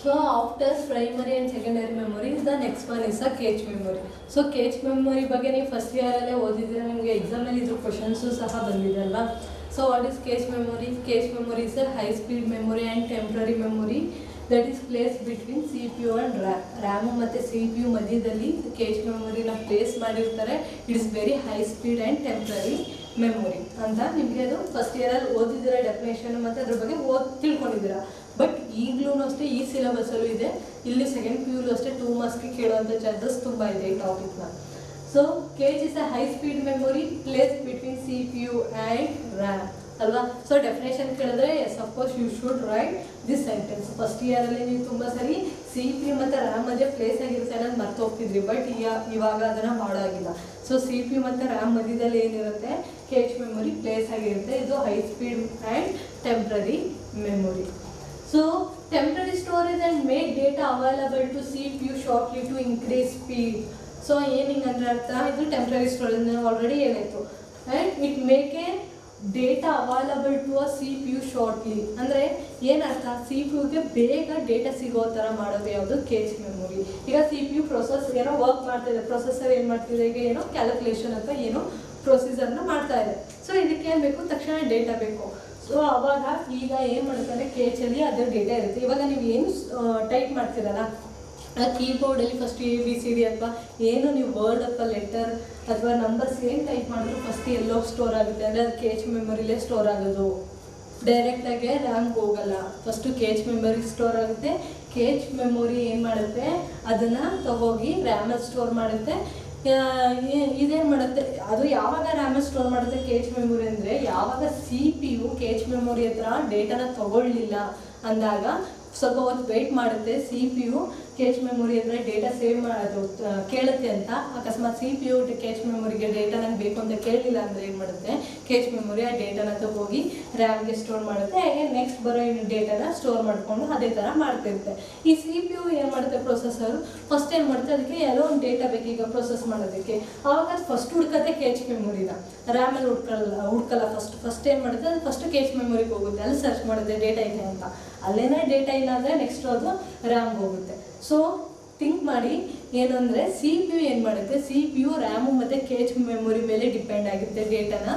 So after primary and secondary memory, the next one is a cache memory. So cache memory ಬಗ್ಗೆ ನೀವು first year ಅಲ್ಲೇ ಓದಿದ್ರೆ ನಿಮಗೆ exam ಅಲ್ಲಿ ಇದ್ರ ಕ್ವೆಶ್ಚನ್ಸ್ ಸಹ ಬಂದಿದೆ ಅಲ್ವಾ. So what is cache memory? Cache memory is a high speed memory and temporary memory that is placed between CPU and RAM. RAM ಮತ್ತು CPU ಮಧ್ಯದಲ್ಲಿ cache memory ನ ಪ್ಲೇಸ್ ಮಾಡಿರ್ತಾರೆ. It is very high speed and temporary memory ಅಂತ ನಿಮಗೆ ಅದು first year ಅಲ್ಲಿ ಓದಿದ್ದೀರಾ definition ಮತ್ತು ಅದ್ರ ಬಗ್ಗೆ ತಿಳ್ಕೊಂಡಿದ್ದೀರಾ. ಬಟ್ ಈಗಲೂ ಅಷ್ಟೇ ಈ ಸಿಲೆಬಸ್ಸಲ್ಲೂ ಇದೆ, ಇಲ್ಲಿ ಸೆಕೆಂಡ್ ಪಿ ಯುಲೂ ಅಷ್ಟೇ 2 ಮಾರ್ಕ್ಸ್ಗೆ ಕೇಳುವಂಥ ಚಾನ್ಸಸ್ ತುಂಬ ಇದೆ ಈ ಟಾಪಿಕ್ನ. So cache is a high speed memory place between CPU and RAM ಅಲ್ವಾ. ಸೊ ಡೆಫಿನೇಷನ್ ಕೇಳಿದ್ರೆ yes of course you should write this sentence. First ಇಯರಲ್ಲಿ ನೀವು ತುಂಬ ಸರಿ CPU ಮತ್ತು RAM ಮಧ್ಯೆ ಪ್ಲೇಸ್ ಆಗಿರುತ್ತೆ ಅನ್ನೋದು ಮರ್ತು ಹೋಗ್ತಿದ್ರಿ, ಬಟ್ ಇವಾಗ ಅದನ್ನು ಮಾಡೋ ಆಗಿಲ್ಲ. ಸೊ CPU ಮತ್ತು RAM ಮಧ್ಯದಲ್ಲಿ ಏನಿರುತ್ತೆ ಕೇಜ್ ಮೆಮೊರಿ ಪ್ಲೇಸ್ ಆಗಿರುತ್ತೆ. ಇದು high speed and temporary memory. So temporary storage and make data available to CPU shortly to increase speed. So ಏನಿಂಗ್ ಅಂದರೆ ಅರ್ಥ ಇದು ಟೆಂಪ್ರರಿ ಸ್ಟೋರೇಜ್ ನಾವು ಆಲ್ರೆಡಿ ಹೇಳಿತ್ತು. And it make a data available to a CPU shortly ಅಂದರೆ ಏನರ್ಥ, CPUಗೆ ಬೇಗ ಡೇಟಾ ಸಿಗೋ ಥರ ಮಾಡೋದು ಯಾವುದು ಕೇಜ್ ಮೆಮೊರಿ. ಈಗ CPU ಪ್ರೊಸೆಸ್ ಏನೋ ವರ್ಕ್ ಮಾಡ್ತಾಯಿದೆ, ಪ್ರೊಸೆಸರ್ ಏನು ಮಾಡ್ತಿದೆ, ಈಗ ಏನೋ ಕ್ಯಾಲ್ಕುಲೇಷನ್ ಅಥವಾ ಏನೋ ಪ್ರೊಸೀಜರ್ನ ಮಾಡ್ತಾ ಇದೆ. ಸೊ ಇದಕ್ಕೆ ಏನು ಬೇಕು, ತಕ್ಷಣ ಡೇಟಾ ಬೇಕು. ಸೊ ಅವಾಗ ಈಗ ಏನು ಮಾಡ್ತಾರೆ, ಕೇಜಲ್ಲಿ ಅದರ ಡೇಟಾ ಇರುತ್ತೆ. ಇವಾಗ ನೀವು ಏನು ಟೈಪ್ ಮಾಡ್ತೀರಲ್ಲ ಆ ಕೀಬೋರ್ಡಲ್ಲಿ ಫಸ್ಟ್ ABCD ಅಥವಾ ಏನು ನೀವು ವರ್ಡ್ ಅಥವಾ ಲೆಟರ್ ಅಥವಾ ನಂಬರ್ಸ್ ಏನು ಟೈಪ್ ಮಾಡಿದ್ರು ಫಸ್ಟ್ ಎಲ್ಲೋ ಸ್ಟೋರ್ ಆಗುತ್ತೆ, ಅಂದರೆ ಅದು ಕೇಜ್ ಮೆಮೊರಿಲೇ ಸ್ಟೋರ್ ಆಗೋದು, ಡೈರೆಕ್ಟಾಗಿ ರ್ಯಾಮ್ಗೆ ಹೋಗಲ್ಲ. ಫಸ್ಟು ಕೇಜ್ ಮೆಮೊರಿ ಸ್ಟೋರ್ ಆಗುತ್ತೆ. ಕೇಜ್ ಮೆಮೊರಿ ಏನು ಮಾಡುತ್ತೆ, ಅದನ್ನು ತಗೋಗಿ ರ್ಯಾಮಲ್ಲಿ ಸ್ಟೋರ್ ಮಾಡುತ್ತೆ. ಇದೇನು ಮಾಡುತ್ತೆ, ಅದು ಯಾವಾಗ ರ್ಯಾಮಲ್ಲಿ ಸ್ಟೋರ್ ಮಾಡುತ್ತೆ ಕೇಜ್ ಮೆಮೊರಿ ಅಂದರೆ ಯಾವಾಗ CPU ಕೇಜ್ ಮೆಮೊರಿ ಹತ್ರ ಡೇಟಾನ ತಗೊಳ್ಳಿಲ್ಲ ಅಂದಾಗ ಸ್ವಲ್ಪ ಹೊತ್ತು ವೆಯ್ಟ್ ಮಾಡುತ್ತೆ. CPU ಕೇಜ್ ಮೆಮೊರಿ ಅಂದರೆ ಡೇಟಾ ಸೇವ್ ಮಾಡೋದು ಕೇಳುತ್ತೆ ಅಂತ. ಅಕಸ್ಮಾತ್ CPU ಕೇಜ್ ಮೆಮೊರಿಗೆ ಡೇಟಾ ನಂಗೆ ಬೇಕು ಅಂತ ಕೇಳಲಿಲ್ಲ ಅಂದರೆ ಏನು ಮಾಡುತ್ತೆ, ಕೇಜ್ ಮೆಮೊರಿ ಆ ಡೇಟಾನ ತಗೋಗಿ ರ್ಯಾಮ್ಗೆ ಸ್ಟೋರ್ ಮಾಡುತ್ತೆ. ಹಾಗೆ ನೆಕ್ಸ್ಟ್ ಬರೋ ಡೇಟಾನ ಸ್ಟೋರ್ ಮಾಡಿಕೊಂಡು ಅದೇ ಥರ ಮಾಡ್ತಿರುತ್ತೆ. ಈ CPU ಏನು ಮಾಡುತ್ತೆ, ಪ್ರೊಸೆಸರು ಫಸ್ಟ್ ಏನು ಮಾಡುತ್ತೆ, ಅದಕ್ಕೆ ಎಲ್ಲೋ ಒಂದು ಡೇಟಾ ಬೇಕು ಈಗ ಪ್ರೊಸೆಸ್ ಮಾಡೋದಕ್ಕೆ. ಆವಾಗ ಅದು ಫಸ್ಟ್ ಹುಡ್ಕತ್ತೆ ಕೇಜ್ ಮೆಮೊರಿನ, ರ್ಯಾಮಲ್ಲಿ ಹುಡ್ಕಲ್ಲ. ಫಸ್ಟ್ ಏನು ಮಾಡುತ್ತೆ, ಅದು ಫಸ್ಟ್ ಕೇಜ್ ಮೆಮೊರಿಗೆ ಹೋಗುತ್ತೆ, ಅಲ್ಲಿ ಸರ್ಚ್ ಮಾಡುತ್ತೆ ಡೇಟಾ ಇದೆ ಅಂತ. ಅಲ್ಲೇನೇ ಡೇಟಾ ಇಲ್ಲ ಅಂದರೆ ನೆಕ್ಸ್ಟ್ ಅದು ರ್ಯಾಮ್ಗೆ ಹೋಗುತ್ತೆ. ಸೊ ಥಿಂಕ್ ಮಾಡಿ, ಏನಂದರೆ CPU ಏನು ಮಾಡುತ್ತೆ, CPU ರ್ಯಾಮು ಮತ್ತು ಕೇಜ್ ಮೆಮೊರಿ ಮೇಲೆ ಡಿಪೆಂಡ್ ಆಗಿರುತ್ತೆ ಡೇಟಾನ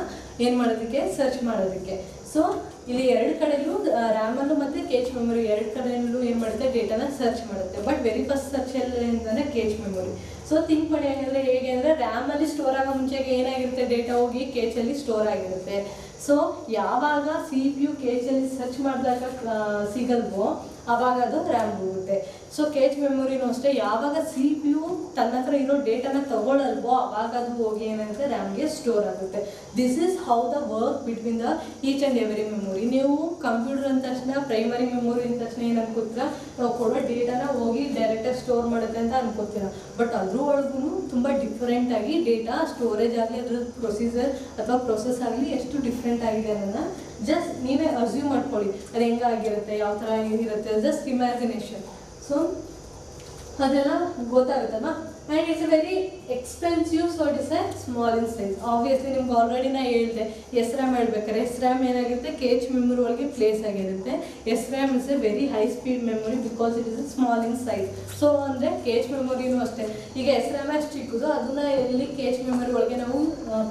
ಏನು ಮಾಡೋದಕ್ಕೆ, ಸರ್ಚ್ ಮಾಡೋದಕ್ಕೆ. ಸೊ ಇಲ್ಲಿ ಎರಡು ಕಡೆಯಲ್ಲೂ ರ್ಯಾಮಲ್ಲೂ ಮತ್ತು ಕೇಜ್ ಮೆಮೊರಿ ಎರಡು ಕಡೆಯಲ್ಲೂ ಏನು ಮಾಡುತ್ತೆ, ಡೇಟಾನ ಸರ್ಚ್ ಮಾಡುತ್ತೆ. ಬಟ್ ವೆರಿ ಫಸ್ಟ್ ಸರ್ಚ್ ಅಂತಂದರೆ ಕೇಜ್ ಮೆಮೊರಿ. ಸೊ ಥಿಂಕ್ ಮಾಡಿ ಹಾಗಾದರೆ ಹೇಗೆ ಅಂದರೆ, ರ್ಯಾಮಲ್ಲಿ ಸ್ಟೋರ್ ಆಗೋ ಮುಂಚೆಗೆ ಏನಾಗಿರುತ್ತೆ, ಡೇಟಾ ಹೋಗಿ ಕೇಜಲ್ಲಿ ಸ್ಟೋರ್ ಆಗಿರುತ್ತೆ. ಸೊ ಯಾವಾಗ CPU ಕೇಜಲ್ಲಿ ಸರ್ಚ್ ಮಾಡಿದಾಗ ಸಿಗಲ್ವೋ ಆವಾಗ ಅದು ರ್ಯಾಮ್ ಹೋಗುತ್ತೆ. ಸೊ ಕೇಜ್ ಮೆಮೊರಿನೂ ಅಷ್ಟೇ, ಯಾವಾಗ CPU ತನ್ನ ಹತ್ರ ಇರೋ ಡೇಟಾನ ತಗೊಳ್ಳಲ್ವೋ ಆವಾಗ ಅದು ಹೋಗಿ ಏನಾಗುತ್ತೆ, ರ್ಯಾಮ್ಗೆ ಸ್ಟೋರ್ ಆಗುತ್ತೆ. This is how the work between the each and every memory. ನೀವು ಕಂಪ್ಯೂಟರ್ ಅಂದ ತಕ್ಷಣ, ಪ್ರೈಮರಿ ಮೆಮೊರಿ ಅಂದ ತಕ್ಷಣ ಏನು ಅನ್ಕೋತೀರಾ, ನಾವು ಕೊಡೋ ಡೇಟಾನ ಹೋಗಿ ಡೈರೆಕ್ಟಾಗಿ ಸ್ಟೋರ್ ಮಾಡುತ್ತೆ ಅಂತ ಅನ್ಕೋತೀರ. ಬಟ್ ಅದ್ರೊಳಗೂ ತುಂಬ ಡಿಫ್ರೆಂಟಾಗಿ ಡೇಟಾ ಸ್ಟೋರೇಜ್ ಆಗಲಿ, ಅದ್ರ ಪ್ರೊಸೀಜರ್ ಅಥವಾ ಪ್ರೊಸೆಸ್ ಆಗಲಿ ಎಷ್ಟು ಡಿಫ್ರೆಂಟ್ ಆಗಿದೆ ಅನ್ನೋದನ್ನ ಜಸ್ಟ್ ನೀವೇ ಅಸ್ಯೂಮ್ ಮಾಡ್ಕೊಳ್ಳಿ, ಅದು ಹೆಂಗಾಗಿರುತ್ತೆ, ಯಾವ ಥರ ಏನಿರುತ್ತೆ, ಜಸ್ಟ್ ಇಮ್ಯಾಜಿನೇಷನ್. ಸೊ ಅದೆಲ್ಲ ಗೊತ್ತಾಗುತ್ತಲ್ಲ. And it's a very expensive, so it is a small in size. Obviously ನಿಮ್ಗೆ ಆಲ್ರೆಡಿ ನಾ ಹೇಳಿದೆ, SRAM ಹೇಳ್ಬೇಕಾದ್ರೆ SRAM ಏನಾಗಿರುತ್ತೆ, ಕೇಜ್ ಮೆಮೊರಿ ಒಳಗೆ ಪ್ಲೇಸ್ ಆಗಿರುತ್ತೆ. SRAM is a very high speed memory because it is a small in size. So ಅಂದರೆ cache ಮೆಮೊರಿನೂ ಅಷ್ಟೇ, ಈಗ SRAM ಅಷ್ಟು ಚಿಕ್ಕದು, ಅದನ್ನು ಎಲ್ಲಿ ಕೇಜ್ ಮೆಮೊರಿ ಒಳಗೆ ನಾವು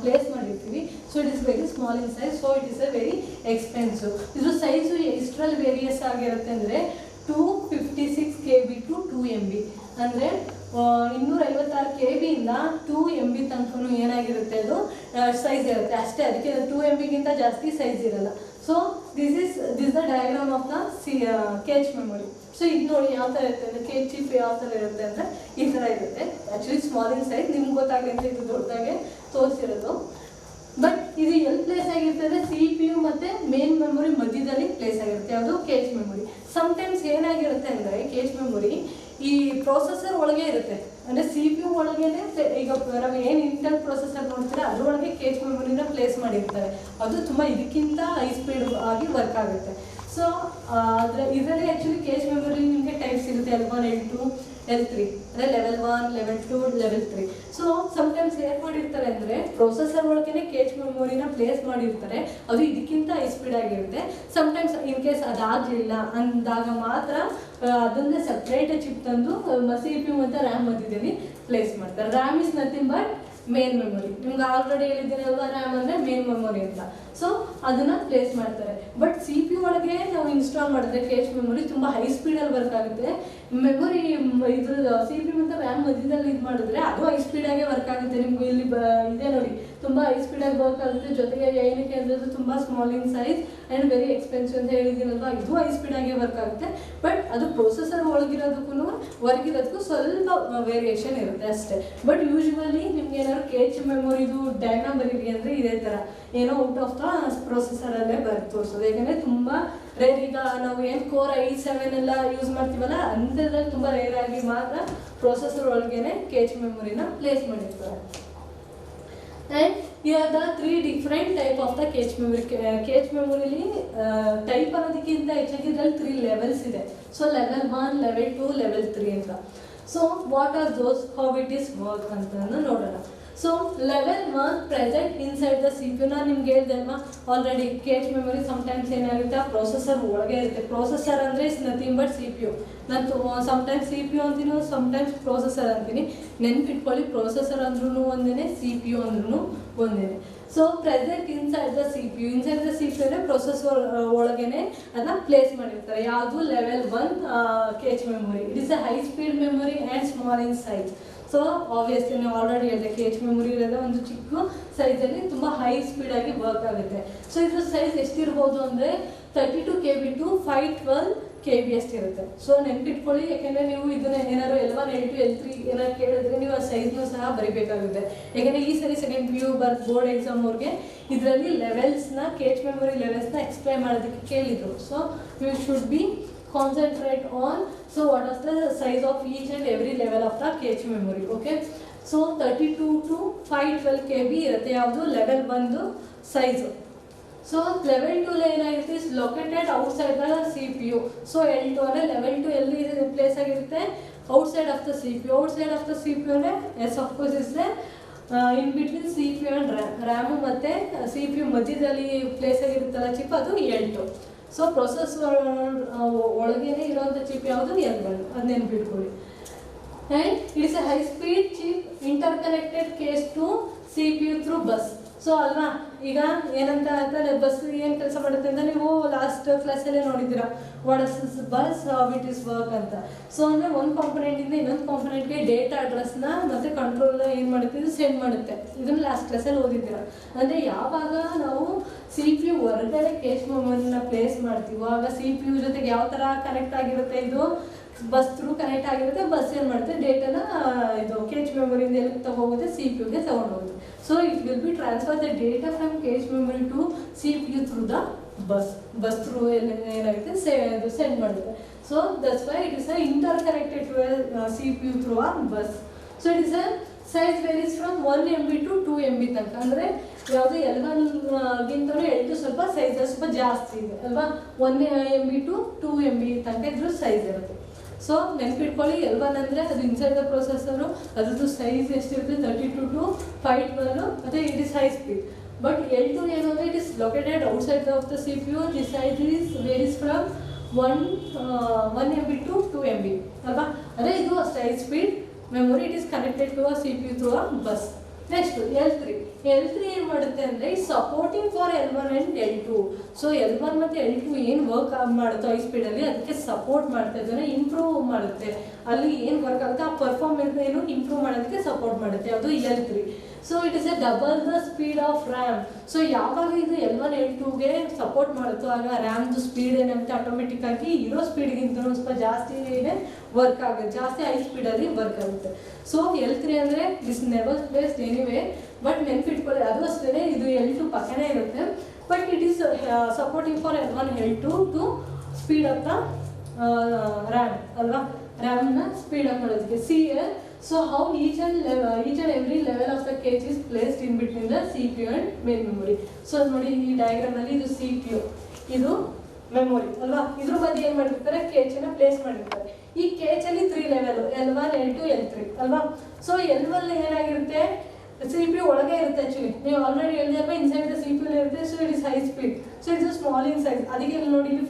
ಪ್ಲೇಸ್ ಮಾಡಿರ್ತೀವಿ. So it is very small in size, so it is a very expensive. ಇದು ಸೈಜು ಎಷ್ಟರಲ್ಲಿ ವೇರಿಯಸ್ ಆಗಿರುತ್ತೆ ಅಂದರೆ 256 KB to 2 MB, ಅಂದರೆ 256 KB ಇಂದ 2 MB ತನಕ ಏನಾಗಿರುತ್ತೆ, ಅದು ಸೈಜ್ ಇರುತ್ತೆ ಅಷ್ಟೇ. ಅದಕ್ಕೆ 2 MBಗಿಂತ ಜಾಸ್ತಿ ಸೈಜ್ ಇರಲ್ಲ. So this the diagram of the cage memory. So ಇದು ನೋಡಿ ಯಾವ ಥರ ಇರುತ್ತೆ ಅಂದರೆ, ಕೇಜ್ ಚಿಪ್ ಯಾವ ಥರ ಇರುತ್ತೆ ಅಂದರೆ ಈ ಥರ ಇರುತ್ತೆ. ಆ್ಯಕ್ಚುಲಿ ಸ್ಮಾಲ್ ಇನ್ ಸೈಜ್, ನಿಮ್ಗೆ ಗೊತ್ತಾಗಲಿ ಅಂತ ಇದು ದೊಡ್ಡದಾಗೆ ತೋರಿಸಿರೋದು. ಬಟ್ ಇದು ಎಲ್ಲಿ ಪ್ಲೇಸ್ ಆಗಿರುತ್ತೆ ಅಂದರೆ CPU ಮತ್ತು ಮೇನ್ ಮೆಮೊರಿ ಮಧ್ಯದಲ್ಲಿ ಪ್ಲೇಸ್ ಆಗಿರುತ್ತೆ, ಯಾವುದು ಕೇಜ್ ಮೆಮೊರಿ. ಸಮ್ಟೈಮ್ಸ್ ಏನಾಗಿರುತ್ತೆ ಅಂದರೆ ಕೇಜ್ ಮೆಮೊರಿ ಈ ಪ್ರೊಸೆಸರ್ ಒಳಗೆ ಇರುತ್ತೆ, ಅಂದರೆ CPU ಒಳಗೇನೆ. ಈಗ ನಾವು ಏನು ಇಂಟೆಲ್ ಪ್ರೊಸೆಸರ್ ನೋಡ್ತೀರಾ ಅದರೊಳಗೆ ಕೇಜ್ ಮೆಮೊರಿನ ಪ್ಲೇಸ್ ಮಾಡಿರ್ತಾರೆ. ಅದು ತುಂಬ ಇದಕ್ಕಿಂತ ಹೈ ಸ್ಪೀಡ್ ಆಗಿ ವರ್ಕ್ ಆಗುತ್ತೆ. ಸೊ ಇದರಲ್ಲಿ ಆ್ಯಕ್ಚುಲಿ ಕೇಜ್ ಮೆಮೊರಿ ನಿಮಗೆ ಟೈಪ್ ಸಿಗುತ್ತೆ, L1 L2 L3 ಅಂದರೆ level 1, level 2, level 3. So sometimes ಏನು ಮಾಡಿರ್ತಾರೆ ಅಂದರೆ ಪ್ರೊಸೆಸರ್ ಒಳಗೇ ಕೇಚ್ ಮೆಮೊರಿನ ಪ್ಲೇಸ್ ಮಾಡಿರ್ತಾರೆ, ಅದು ಇದಕ್ಕಿಂತ ಹೈ ಸ್ಪೀಡ್ ಆಗಿರುತ್ತೆ. ಸಮ್ಟೈಮ್ಸ್ ಇನ್ ಕೇಸ್ ಅದಾಗಲಿಲ್ಲ ಅಂದಾಗ ಮಾತ್ರ ಅದನ್ನೇ ಸಪ್ರೇಟ್ ಚಿಪ್ ತಂದು CPU ಮತ್ತು ರ್ಯಾಮ್ ಮಧ್ಯದಲ್ಲಿ ಪ್ಲೇಸ್ ಮಾಡ್ತಾರೆ. RAM is nothing but main memory. ನಿಮ್ಗೆ ಆಲ್ರೆಡಿ ಹೇಳಿದ್ದೀನಲ್ವ, ರ್ಯಾಮ್ ಅಂದರೆ ಮೇನ್ ಮೆಮೊರಿ ಅಂತ. ಸೊ ಅದನ್ನು ಪ್ಲೇಸ್ ಮಾಡ್ತಾರೆ. ಬಟ್ CPU ಒಳಗೆ ನಾವು ಇನ್ಸ್ಟಾಲ್ ಮಾಡಿದ್ರೆ ಕೇಚ್ ಮೆಮೊರಿ ತುಂಬ ಹೈ ಸ್ಪೀಡಲ್ಲಿ ವರ್ಕ್ ಆಗುತ್ತೆ. ಮೆಮೊರಿ ಇದು CPU ಮತ್ತು ರ್ಯಾಮ್ ಮಧ್ಯದಲ್ಲಿ ಇದು ಮಾಡಿದ್ರೆ ಅದು ಹೈ ಸ್ಪೀಡಾಗೆ ವರ್ಕ್ ಆಗುತ್ತೆ. ನಿಮ್ಗೆ ಇಲ್ಲಿ ಇದೆ ನೋಡಿ, ತುಂಬ ಹೈ ಸ್ಪೀಡಾಗಿ ವರ್ಕ್ ಆಗುತ್ತೆ. ಜೊತೆಗೆ ಏನಕ್ಕೆ ಅಂದರೆ ಅದು ತುಂಬ small in size and very expensive ಅಂತ ಹೇಳಿದ್ದೀನಲ್ವ, ಇದು ಹೈ ಸ್ಪೀಡಾಗೆ ವರ್ಕ್ ಆಗುತ್ತೆ. ಬಟ್ ಅದು ಪ್ರೊಸೆಸರ್ ಒಳಗಿರೋದಕ್ಕೂ ಹೊರಗಿರೋದಕ್ಕೂ ಸ್ವಲ್ಪ ವೇರಿಯೇಷನ್ ಇರುತ್ತೆ ಅಷ್ಟೇ. ಬಟ್ ಯೂಶ್ವಲಿ ನಿಮ್ಗೆ ಏನಾದ್ರು ಕೇಚ್ ಮೆಮೊರಿದು ಡಯಾಗ್ರಾಮ್ ಬರೀರಿ ಅಂದರೆ ಇದೇ ಥರ ಏನೋ ಔಟ್ ಆಫ್ ದ ಪ್ರೊಸೆಸರಲ್ಲೇ ತೋರಿಸೋದು. ಯಾಕಂದರೆ ತುಂಬ ರೇರ್. ಈಗ ನಾವು ಏನು Core i7 ಎಲ್ಲ ಯೂಸ್ ಮಾಡ್ತೀವಲ್ಲ, ಅಂಥದ್ರಲ್ಲಿ ತುಂಬ ರೇರ್ ಆಗಿ ಮಾತ್ರ ಪ್ರೊಸೆಸರ್ ಒಳಗೇನೆ ಕೇಚ್ ಮೆಮೊರಿನ ಪ್ಲೇಸ್ ಮಾಡಿರ್ತಾರೆ. And here the 3 different type of the cache memory. Cache memory type ಅನ್ನೋದಕ್ಕಿಂತ ಹೆಚ್ಚಾಗಿ ಇದರಲ್ಲಿ 3 ಲೆವೆಲ್ಸ್ ಇದೆ. ಸೊ ಲೆವೆಲ್ 1, ಲೆವೆಲ್ 2, ಲೆವೆಲ್ 3 ಅಂತ. So what are those, how it is work ಅಂತ ನೋಡೋಣ. So level 1 present inside the CPU. ನಾನು ನಿಮ್ಗೆ ಹೇಳಿದೆ ಅಲ್ವಾ ಆಲ್ರೆಡಿ, ಕೇಚ್ ಮೆಮೊರಿ ಸಮ್ಟೈಮ್ಸ್ ಏನಾಗುತ್ತೆ ಪ್ರೊಸೆಸರ್ ಒಳಗೆ ಇರುತ್ತೆ. ಪ್ರೊಸೆಸರ್ ಅಂದರೆ ಇಸ್ ನಥಿಂಗ್ ಬಟ್ CPU. ನಾನು ಸಮ್ಟೈಮ್ಸ್ CPU ಅಂತೀನಿ, ಸಮ್ಟೈಮ್ಸ್ ಪ್ರೊಸೆಸರ್ ಅಂತೀನಿ. ನೆನ್ಪಿಟ್ಕೊಳ್ಳಿ, ಪ್ರೊಸೆಸರ್ ಅಂದ್ರೂ ಒಂದೇ, CPU ಅಂದ್ರೂ ಒಂದೇ. So present inside the CPU. Inside the CPU ಅಂದರೆ ಪ್ರೊಸೆಸರ್ ಒಳಗೇನೆ ಅದನ್ನ ಪ್ಲೇಸ್ ಮಾಡಿರ್ತಾರೆ. ಯಾವುದು level 1 ಕೇಚ್ memory. It is a high speed memory and small in size. So obviously ನೀವು ಆಲ್ರೆಡಿ ಹೇಳಿದೆ, ಕೇಚ್ ಮೆಮೊರಿ ಇರೋದೇ ಒಂದು ಚಿಕ್ಕ ಸೈಜಲ್ಲಿ ತುಂಬ ಹೈ ಸ್ಪೀಡಾಗಿ ವರ್ಕ್ ಆಗುತ್ತೆ. ಸೊ ಇದ್ರ ಸೈಜ್ ಎಷ್ಟಿರ್ಬೋದು ಅಂದರೆ 32 KB ಟು 512 KB ಅಷ್ಟಿರುತ್ತೆ. ಸೊ ನೆನ್ಪಿಟ್ಕೊಳ್ಳಿ, ಯಾಕೆಂದರೆ ನೀವು ಇದನ್ನ ಏನಾದ್ರು L1, L2, L3 ಏನಾದ್ರು ಕೇಳಿದ್ರೆ ನೀವು ಆ ಸೈಜ್ನೂ ಸಹ ಬರೀಬೇಕಾಗುತ್ತೆ. ಯಾಕೆಂದರೆ ಈ ಸರಿ ಸೆಕೆಂಡ್ PU ಬೋರ್ಡ್ ಎಕ್ಸಾಮ್ ಅವ್ರಿಗೆ ಇದರಲ್ಲಿ ಲೆವೆಲ್ಸ್ನ, ಕೇಚ್ ಮೆಮೊರಿ ಲೆವೆಲ್ಸ್ನ ಎಕ್ಸ್ಪ್ಲೈನ್ ಮಾಡೋದಕ್ಕೆ ಕೇಳಿದರು. So you should be concentrate on so what is the size of each and every level of the cache memory. Okay, so 32 to 512 KB irutte yavdu level 1 size. So level 2 ಏನಾಗಿರುತ್ತೆ is located outside the CPU. so L2 ಅಂದ್ರೆ level 2 ಎಲ್ಲಿ place ಆಗಿರುತ್ತೆ, outside of the CPU. outside of the CPU ಅಂದ್ರೆ yes of course is the in between CPU and RAM ಮತ್ತೆ CPU ಮಧ್ಯದಲ್ಲಿ place ಆಗಿರುತ್ತಲ್ಲ chip, ಅದು L2. So processor ಒಳಗೇನೆ ಇರೋಂಥ chip ಯಾವುದು, L1. ಅದು ನೆನ್ಪಿಟ್ಕೊಳ್ಳಿ. And it is a high speed chip interconnected case to CPU through bus. So ಅಲ್ವಾ, ಈಗ ಏನಂತ ಹೇಳ್ತಾರೆ, ಬಸ್ ಏನು ಕೆಲಸ ಮಾಡುತ್ತೆ ಅಂತ ನೀವು ಲಾಸ್ಟ್ ಕ್ಲಾಸಲ್ಲೇ ನೋಡಿದ್ದೀರಾ, what is bus, how it is work ಅಂತ. ಸೊ ಅಂದರೆ ಒಂದು ಕಾಂಪೊನೆಂಟಿಂದ ಇನ್ನೊಂದು ಕಾಂಪೊನೆಂಟ್ಗೆ ಡೇಟಾ ಅಡ್ರೆಸ್ನ ಮತ್ತು ಕಂಟ್ರೋಲ್ನ ಏನು ಮಾಡುತ್ತೆ, ಇದು ಸೆಂಡ್ ಮಾಡುತ್ತೆ. ಇದನ್ನು ಲಾಸ್ಟ್ ಕ್ಲಾಸಲ್ಲಿ ಓದಿದ್ದೀರಾ. ಅಂದರೆ ಯಾವಾಗ ನಾವು CPU ಹೊರಗಡೆ ಕೇಚ್ ಮೆಮೊರಿನ ಪ್ಲೇಸ್ ಮಾಡ್ತೀವೋ ಆಗ CPU ಜೊತೆಗೆ ಯಾವ ಥರ ಕನೆಕ್ಟ್ ಆಗಿರುತ್ತೆ, ಇದು ಬಸ್ ಥ್ರೂ ಕನೆಕ್ಟ್ ಆಗಿರುತ್ತೆ. ಬಸ್ ಏನು ಮಾಡುತ್ತೆ, ಡೇಟಾನ ಇದು ಕೇಚ್ ಮೆಮೊರಿಯಿಂದ ಎಲ್ಲಿ ತಗೋಗುತ್ತೆ, CPUಗೆ ತಗೊಂಡೋಗುತ್ತೆ. So it will be transfer the data from cache memory to CPU through the bus through ಏನಾಗುತ್ತೆ ಸೆಂಡ್ ಮಾಡುತ್ತೆ. So that's why it is a interconnected to CPU through a bus. So it is a size varies from 1 MB to 2 MB ತನಕ. ಅಂದರೆ ಯಾವುದು L1ಗಿಂತಲೂ L2 ಸ್ವಲ್ಪ size ಸ್ವಲ್ಪ ಜಾಸ್ತಿ ಇದೆ ಅಲ್ವಾ. 1 MB ಟು 2 MB ತನಕ ಇದ್ರ ಸೈಜ್ ಇರುತ್ತೆ. ಸೊ ನೆನ್ಪಿಟ್ಕೊಳ್ಳಿ, L1 ಅಂದರೆ ಅದು ಇನ್ಸೈಡ್ ದ ಪ್ರೊಸೆಸರು, ಅದ್ರದ್ದು ಸೈಜ್ ಎಷ್ಟಿರುತ್ತೆ 32 ಟು 512 ಮತ್ತು it is high speed. But L2 ಏನು ಅಂದರೆ it is located outside of the CPU. The size is varies from 1 MB to 2 MB ಅಲ್ವಾ. ಅದೇ ಇದು ಅಷ್ಟೇ high speed memory. it is connected to a CPU through a bus. Next L3 ಏನು ಮಾಡುತ್ತೆ ಅಂದರೆ it supporting for L1 and L2. So L1 ಮತ್ತು L2 ಏನು work ಮಾಡುತ್ತೋ high ಸ್ಪೀಡಲ್ಲಿ ಅದಕ್ಕೆ ಸಪೋರ್ಟ್ ಮಾಡ್ತಾ ಇದನ್ನು ಇಂಪ್ರೂವ್ ಮಾಡುತ್ತೆ. ಅಲ್ಲಿ ಏನು ವರ್ಕ್ ಆಗುತ್ತೆ ಆ ಪರ್ಫಾರ್ಮೆನ್ಸ್ ಏನು ಇಂಪ್ರೂವ್ ಮಾಡೋದಕ್ಕೆ ಸಪೋರ್ಟ್ ಮಾಡುತ್ತೆ. ಅದು L3. So it is A double the speed of RAM. So ಯಾವಾಗ ಇದು L1 L2ಗೆ ಸಪೋರ್ಟ್ ಮಾಡುತ್ತೋ ಆಗ ರ್ಯಾಮ್ದು ಸ್ಪೀಡ್ ಏನಂತೆ ಆಟೋಮೆಟಿಕ್ಕಾಗಿ ಇರೋ ಸ್ಪೀಡ್ಗಿಂತ ಸ್ವಲ್ಪ ಜಾಸ್ತಿನೇ ವರ್ಕ್ ಆಗುತ್ತೆ, ಜಾಸ್ತಿ ಹೈ ಸ್ಪೀಡಲ್ಲಿ ವರ್ಕ್ ಆಗುತ್ತೆ. ಸೊ L3 ಅಂದರೆ this never placed anyway. But ನೆನ್ಪಿಟ್ಕೊಳ್ಳಿ, ಅದು ಅಷ್ಟೇ ಇದು L2 ಪಕ್ಕನೇ ಇರುತ್ತೆ. But it is supporting for L1 L2 to speed up the RAM ಅಲ್ವಾ, ರ್ಯಾಮ್ನ ಸ್ಪೀಡ್ ಅಪ್ ಮಾಡೋದಕ್ಕೆ. So how each and every level of the cache is placed in between the CPU and main memory. So ನೋಡಿ ಈ diagram ಅಲ್ಲಿ ಇದು CPU, ಇದು memory ಅಲ್ವಾ. ಇದ್ರ ಬಗ್ಗೆ ಏನು ಮಾಡಿರ್ತಾರೆ, ಕೇಚನ್ನ ಪ್ಲೇಸ್ ಮಾಡಿರ್ತಾರೆ. ಈ ಕೇಚಲ್ಲಿ 3 ಲೆವೆಲ್ L1 L2 L3 ಅಲ್ವಾ. ಸೊ L1 ಏನಾಗಿರುತ್ತೆ, CPU ಒಳಗೆ ಇರುತ್ತೆ ಆಕ್ಚುಲಿ, ನೀವು ಆಲ್ರೆಡಿ ಹೇಳಿದ್ರೆ ಇನ್ಸೈಡ್ ದ CPU ಇರುತ್ತೆ. So it is high speed, so it's small in size. ಅದಕ್ಕೆ ಇಲ್ಲಿ ನೋಡಿ ಇಲ್ಲಿ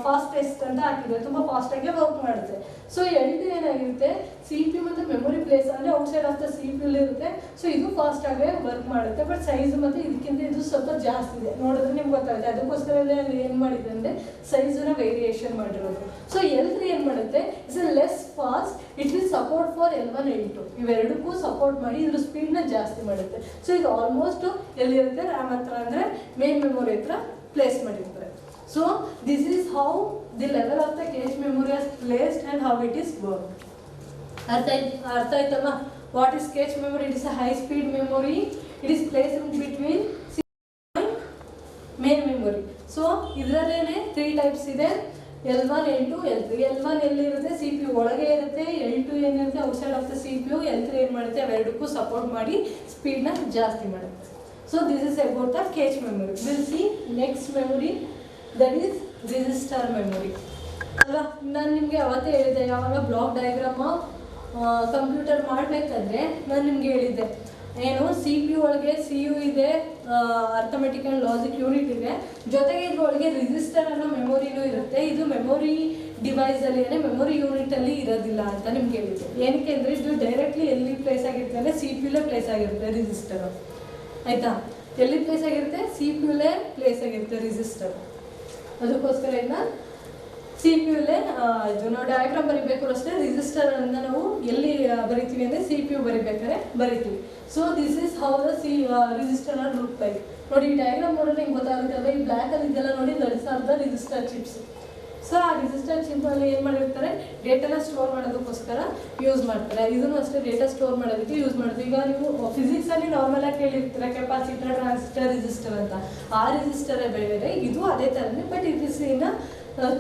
ಫಾಸ್ಟೆಸ್ಟ್ ಅಂತ ಹಾಕಿದ್ರೆ ತುಂಬ ಫಾಸ್ಟಾಗಿ ವರ್ಕ್ ಮಾಡುತ್ತೆ. ಸೊ L2 ಏನಾಗಿರುತ್ತೆ, CPU ಮತ್ತು ಮೆಮೊರಿ ಪ್ಲೇಸ್ ಅಂದರೆ ಔಟ್ಸೈಡ್ ಆಫ್ ದ CPU ಇರುತ್ತೆ. ಸೊ ಇದು ಫಾಸ್ಟಾಗಿ ವರ್ಕ್ ಮಾಡುತ್ತೆ, ಬಟ್ ಸೈಜ್ ಮತ್ತು ಇದಕ್ಕಿಂತ ಇದು ಸ್ವಲ್ಪ ಜಾಸ್ತಿ ಇದೆ. ನೋಡಿದ್ರೆ ನಿಮ್ಗೆ ಗೊತ್ತಾಗುತ್ತೆ. ಅದಕ್ಕೋಸ್ಕರ ಏನು ಮಾಡಿದೆ ಅಂದರೆ ಸೈಜನ್ನ ವೇರಿಯೇಷನ್ ಮಾಡಿರೋದು. ಸೊ L3 ಏನು ಮಾಡುತ್ತೆ, it's less fast, it will support for L1 L2 ಇವೆರಡಕ್ಕೂ ಸಪೋರ್ಟ್ ಮಾಡಿ ಇದ್ರ ಸ್ಪೀಡ್ನ ಜಾಸ್ತಿ ಮಾಡುತ್ತೆ. ಸೊ ಇದು ಆಲ್ಮೋಸ್ಟ್ ಎಲ್ಲಿರುತ್ತೆ, ರ್ಯಾಮ್ ಹತ್ರ ಅಂದರೆ ಮೇನ್ ಮೆಮೊರಿ ಹತ್ರ ಪ್ಲೇಸ್ ಮಾಡಿರ್ತಾರೆ. So this is how the level of the cache memory as placed and how it is work. ಅರ್ಥ ಆಯ್ತಲ್ಲ? What is cache memory? It is a high speed memory. It is place in between main memory. So ಇದರಲ್ಲೇನೆ 3 types ಇದೆ, L1 L2 L3. L1 ಎಲ್ಲಿರುತ್ತೆ, CPU ಒಳಗೆ ಇರುತ್ತೆ. L2 ಏನಿರುತ್ತೆ, outside of the CPU. L3 ಏನು ಮಾಡುತ್ತೆ, ಅವೆರಡಕ್ಕೂ ಸಪೋರ್ಟ್ ಮಾಡಿ ಸ್ಪೀಡ್ನ ಜಾಸ್ತಿ ಮಾಡುತ್ತೆ. So this is about the cache memory. We'll see next memory, that is register memory ಅಲ್ವಾ. ನಾನು ನಿಮಗೆ ಅವತ್ತೇ ಹೇಳಿದೆ, ಯಾವಾಗ ಬ್ಲಾಕ್ ಡಯಾಗ್ರಾಮ್ ಕಂಪ್ಯೂಟರ್ ಮಾಡಬೇಕಾದ್ರೆ ನಾನು ನಿಮ್ಗೆ ಹೇಳಿದ್ದೆ ಏನು, CPU ಒಳಗೆ CU ಇದೆ, ಅರ್ಥಮೆಟಿಕ್ ಆ್ಯಂಡ್ ಲಾಜಿಕ್ ಯೂನಿಟ್ ಇದೆ, ಜೊತೆಗೆ ಇದ್ರೊಳಗೆ ರಿಜಿಸ್ಟರ್ ಅನ್ನೋ ಮೆಮೊರಿನೂ ಇರುತ್ತೆ. ಇದು ಮೆಮೊರಿ ಡಿವೈಸಲ್ಲಿ ಏನೇ ಮೆಮೊರಿ ಯೂನಿಟಲ್ಲಿ ಇರೋದಿಲ್ಲ ಅಂತ ನಿಮ್ಗೆ ಹೇಳಿದ್ದೆ. ಏನಕ್ಕೆ ಅಂದರೆ ಇದು ಡೈರೆಕ್ಟ್ಲಿ ಎಲ್ಲಿ ಪ್ಲೇಸ್ ಆಗಿರುತ್ತೆ ಅಂದರೆ CPU ಪ್ಲೇಸ್ ಆಗಿರುತ್ತೆ ರಿಜಿಸ್ಟರ್. ಆಯಿತಾ, ಎಲ್ಲಿ ಪ್ಲೇಸ್ ಆಗಿರುತ್ತೆ, CPU ಪ್ಲೇಸ್ ಆಗಿರುತ್ತೆ ರಿಜಿಸ್ಟರ್. ಅದಕ್ಕೋಸ್ಕರ ಇದನ್ನ CPU ಇದು ನಾವು ಡಯಾಗ್ರಾಮ್ ಬರೀಬೇಕು ಅಷ್ಟೇ. ರಿಜಿಸ್ಟರ್ ಅಂತ ನಾವು ಎಲ್ಲಿ ಬರಿತೀವಿ ಅಂದರೆ CPU ಬರಿಬೇಕಾದ್ರೆ ಬರಿತೀವಿ. So this is how the register are look like. ನೋಡಿ ಈ ಡಯಾಗ್ರಾಮ್ ನೋಡಿದ್ರೆ ನಿಮ್ಗೆ ಗೊತ್ತಾಗುತ್ತೆ ಅಲ್ಲ, ಈ ಬ್ಲ್ಯಾಕಲ್ಲಿ ಇದೆಲ್ಲ ನೋಡಿ that's are the register chips. So ಆ ರಿಜಿಸ್ಟರ್ ಚಿಪ್ಪಲ್ಲಿ ಏನು ಮಾಡಿರ್ತಾರೆ, ಡೇಟಾನ ಸ್ಟೋರ್ ಮಾಡೋದಕ್ಕೋಸ್ಕರ ಯೂಸ್ ಮಾಡ್ತಾರೆ. ಇದನ್ನು ಅಷ್ಟೇ ಡೇಟಾ ಸ್ಟೋರ್ ಮಾಡೋದಕ್ಕೆ ಯೂಸ್ ಮಾಡ್ತೀವಿ. ಈಗ ನೀವು ಫಿಸಿಕ್ಸಲ್ಲಿ ನಾರ್ಮಲಾಗಿ ಕೇಳಿರ್ತಾರೆ ಕೆಪಾಸಿಟರ್, ಟ್ರಾನ್ಸಿಸ್ಟರ್, ರಿಜಿಸ್ಟರ್ ಅಂತ. ಆ ರಿಜಿಸ್ಟರೇ ಬೇರೆ, ಇದು ಅದೇ ಥರನೇ, ಬಟ್ ಇಟ್ ಇಸ್ ಇನ್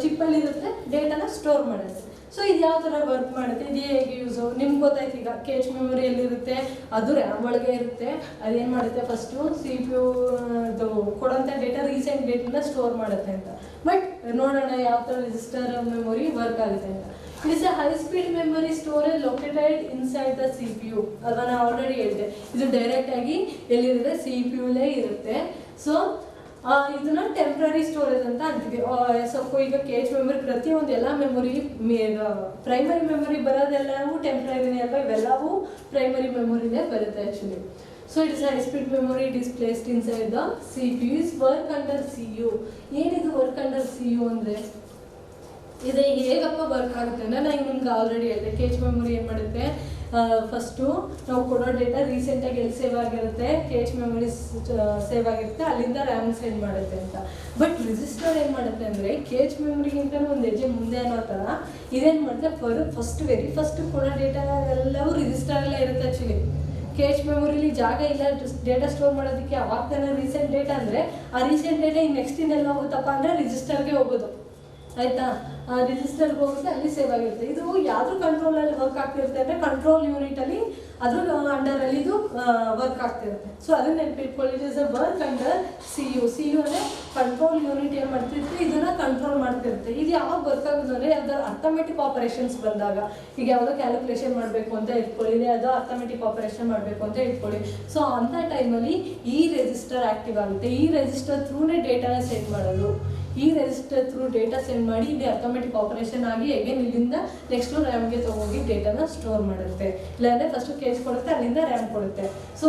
ಚಿಪ್ಪಲ್ಲಿ ಇರುತ್ತೆ, ಡೇಟಾನ ಸ್ಟೋರ್ ಮಾಡುತ್ತೆ. ಸೊ ಇದು ಯಾವ ಥರ ವರ್ಕ್ ಮಾಡುತ್ತೆ, ಇದು ಹೇಗೆ ಯೂಸು ನಿಮ್ಗೆ ಗೊತ್ತಾಯ್ತು. ಈಗ ಕೇಚ್ ಮೆಮೊರಿಯಲ್ಲಿರುತ್ತೆ, ಅದು ರ್ಯಾಮ್ ಒಳಗೆ ಇರುತ್ತೆ. ಅದೇನು ಮಾಡುತ್ತೆ, ಫಸ್ಟು CPU ಇದು ಕೊಡೋಂಥ ಡೇಟಾ ರೀಸೆಂಟ್ ಡೇಟನ್ನ ಸ್ಟೋರ್ ಮಾಡುತ್ತೆ ಅಂತ. ಬಟ್ ನೋಡೋಣ ಯಾವ ಥರ ರಿಜಿಸ್ಟರ್ ಮೆಮೊರಿ ವರ್ಕ್ ಆಗುತ್ತೆ ಅಂತ. It is a high speed memory storage located inside the CPU ಅಲ್ವಾ. ನಾನು ಆಲ್ರೆಡಿ ಹೇಳಿದೆ, ಇದು ಡೈರೆಕ್ಟಾಗಿ ಎಲ್ಲಿರುತ್ತೆ, CPU ಇರುತ್ತೆ. ಸೊ ಇದನ್ನ ಟೆಂಪ್ರರಿ ಸ್ಟೋರೇಜ್ ಅಂತ ಅಂತೀವಿ. ಸ್ವಲ್ಪ ಈಗ ಕೇಚ್ ಮೆಮೊರಿ ಪ್ರತಿಯೊಂದು ಎಲ್ಲ ಮೆಮೊರಿ ಪ್ರೈಮರಿ ಮೆಮೊರಿ ಬರೋದೆಲ್ಲವೂ ಟೆಂಪ್ರರಿನೇ ಅಲ್ವಾ, ಇವೆಲ್ಲವೂ ಪ್ರೈಮರಿ ಮೆಮೊರಿನೇ ಬರುತ್ತೆ actually. So it is high speed memory, it is placed inside the CPU, is work under CU. ಏನಿದು ವರ್ಕ್ ಅಂಡರ್ CU ಅಂದರೆ, ಇದು ಹೇಗಪ್ಪ ವರ್ಕ್ ಆಗುತ್ತೆ ಅಂದರೆ, ನಾನು ನಿಮ್ಗೆ ಆಲ್ರೆಡಿ ಹೇಳಿದೆ ಕೇಚ್ ಮೆಮೊರಿ ಏನು ಮಾಡುತ್ತೆ, ಫಸ್ಟು ನಾವು ಕೊಡೋ ಡೇಟಾ ರೀಸೆಂಟಾಗಿ ಎಲ್ಲಿ ಸೇವ್ ಆಗಿರುತ್ತೆ, ಕೇಚ್ ಮೆಮೊರೀಸ್ ಸೇವ್ ಆಗಿರುತ್ತೆ, ಅಲ್ಲಿಂದ ರ್ಯಾಮ್ ಸೆಂಡ್ ಮಾಡುತ್ತೆ ಅಂತ. ಬಟ್ ರಿಜಿಸ್ಟರ್ ಏನು ಮಾಡುತ್ತೆ ಅಂದರೆ ಕೇಚ್ ಮೆಮೊರಿಗಿಂತ ಒಂದು ಹೆಜ್ಜೆ ಮುಂದೆ ಅನ್ನೋ ಥರ ಇದೇನು ಮಾಡುತ್ತೆ, ವೆರಿ ಫಸ್ಟ್ ಕೊಡೋ ಡೇಟಾ ಎಲ್ಲವೂ ರಿಜಿಸ್ಟರಲ್ಲೇ ಇರುತ್ತೆ ಆ್ಯಕ್ಚುಲಿ. ಕೇಚ್ ಮೆಮೊರಿಲಿ ಜಾಗ ಇಲ್ಲ ಡೇಟಾ ಸ್ಟೋರ್ ಮಾಡೋದಕ್ಕೆ. ಅವಾಗ ತಾನೇ ರೀಸೆಂಟ್ ಡೇಟಾ ಅಂದರೆ ಆ ರೀಸೆಂಟ್ ಡೇಟಾ ಈಗ ನೆಕ್ಸ್ಟ್ ಇನ್ನೆಲ್ಲ ಹೋಗುತ್ತಪ್ಪ ಅಂದರೆ ರಿಜಿಸ್ಟರ್ಗೆ ಹೋಗೋದು. ಆಯಿತಾ, ರಿಜಿಸ್ಟರ್ಗೆ ಹೋಗುತ್ತೆ, ಅಲ್ಲಿ ಸೇವ್ ಆಗಿರುತ್ತೆ. ಇದು ಯಾವ್ದು ಕಂಟ್ರೋಲಲ್ಲಿ ವರ್ಕ್ ಆಗ್ತಿರುತ್ತೆ ಅಂದರೆ ಕಂಟ್ರೋಲ್ ಯೂನಿಟಲ್ಲಿ, ಅದ್ರ ಅಂಡರಲ್ಲಿ ಇದು ವರ್ಕ್ ಆಗ್ತಿರುತ್ತೆ. ಸೊ ಅದನ್ನ ನೆನಪಿಟ್ಕೊಳ್ಳಿ, it is a work under CU. CU ಅಂದರೆ ಕಂಟ್ರೋಲ್ ಯೂನಿಟ್ ಏನು ಮಾಡ್ತಿರುತ್ತೆ, ಇದನ್ನು ಕಂಟ್ರೋಲ್ ಮಾಡ್ತಿರುತ್ತೆ. ಇದು ಯಾವಾಗ ವರ್ಕ್ ಆಗೋದು ಅಂದರೆ ಅದರ ಅರ್ಥಮೆಟಿಕ್ ಆಪರೇಷನ್ಸ್ ಬಂದಾಗ, ಈಗ ಯಾವುದೋ ಕ್ಯಾಲ್ಕುಲೇಷನ್ ಮಾಡಬೇಕು ಅಂತ ಇಟ್ಕೊಳ್ಳಿ, ಯಾವುದೋ ಅರ್ಥಮೆಟಿಕ್ ಆಪರೇಷನ್ ಮಾಡಬೇಕು ಅಂತ ಇಟ್ಕೊಳ್ಳಿ. ಸೊ ಅಂಥ ಟೈಮಲ್ಲಿ ಈ ರೆಜಿಸ್ಟರ್ ಆ್ಯಕ್ಟಿವ್ ಆಗುತ್ತೆ. ಈ ರೆಜಿಸ್ಟರ್ ಥ್ರೂನೇ ಡೇಟಾನ ಸೆಂಡ್ ಮಾಡೋದು. ಈ ರೆಜಿಸ್ಟರ್ ಥ್ರೂ ಡೇಟಾ ಸೆಂಡ್ ಮಾಡಿ ಇಲ್ಲಿ ಆಟೋಮೆಟಿಕ್ ಆಪರೇಷನ್ ಆಗಿ ಅಗೇನ್ ಇಲ್ಲಿಂದ ನೆಕ್ಸ್ಟ್ ರ್ಯಾಮ್ಗೆ ತೊಗೋಗಿ ಡೇಟಾನ ಸ್ಟೋರ್ ಮಾಡುತ್ತೆ. ಇಲ್ಲಾಂದರೆ ಫಸ್ಟು ಕೇಚ್ ಕೊಡುತ್ತೆ, ಅಲ್ಲಿಂದ ರ್ಯಾಮ್ ಕೊಡುತ್ತೆ. ಸೊ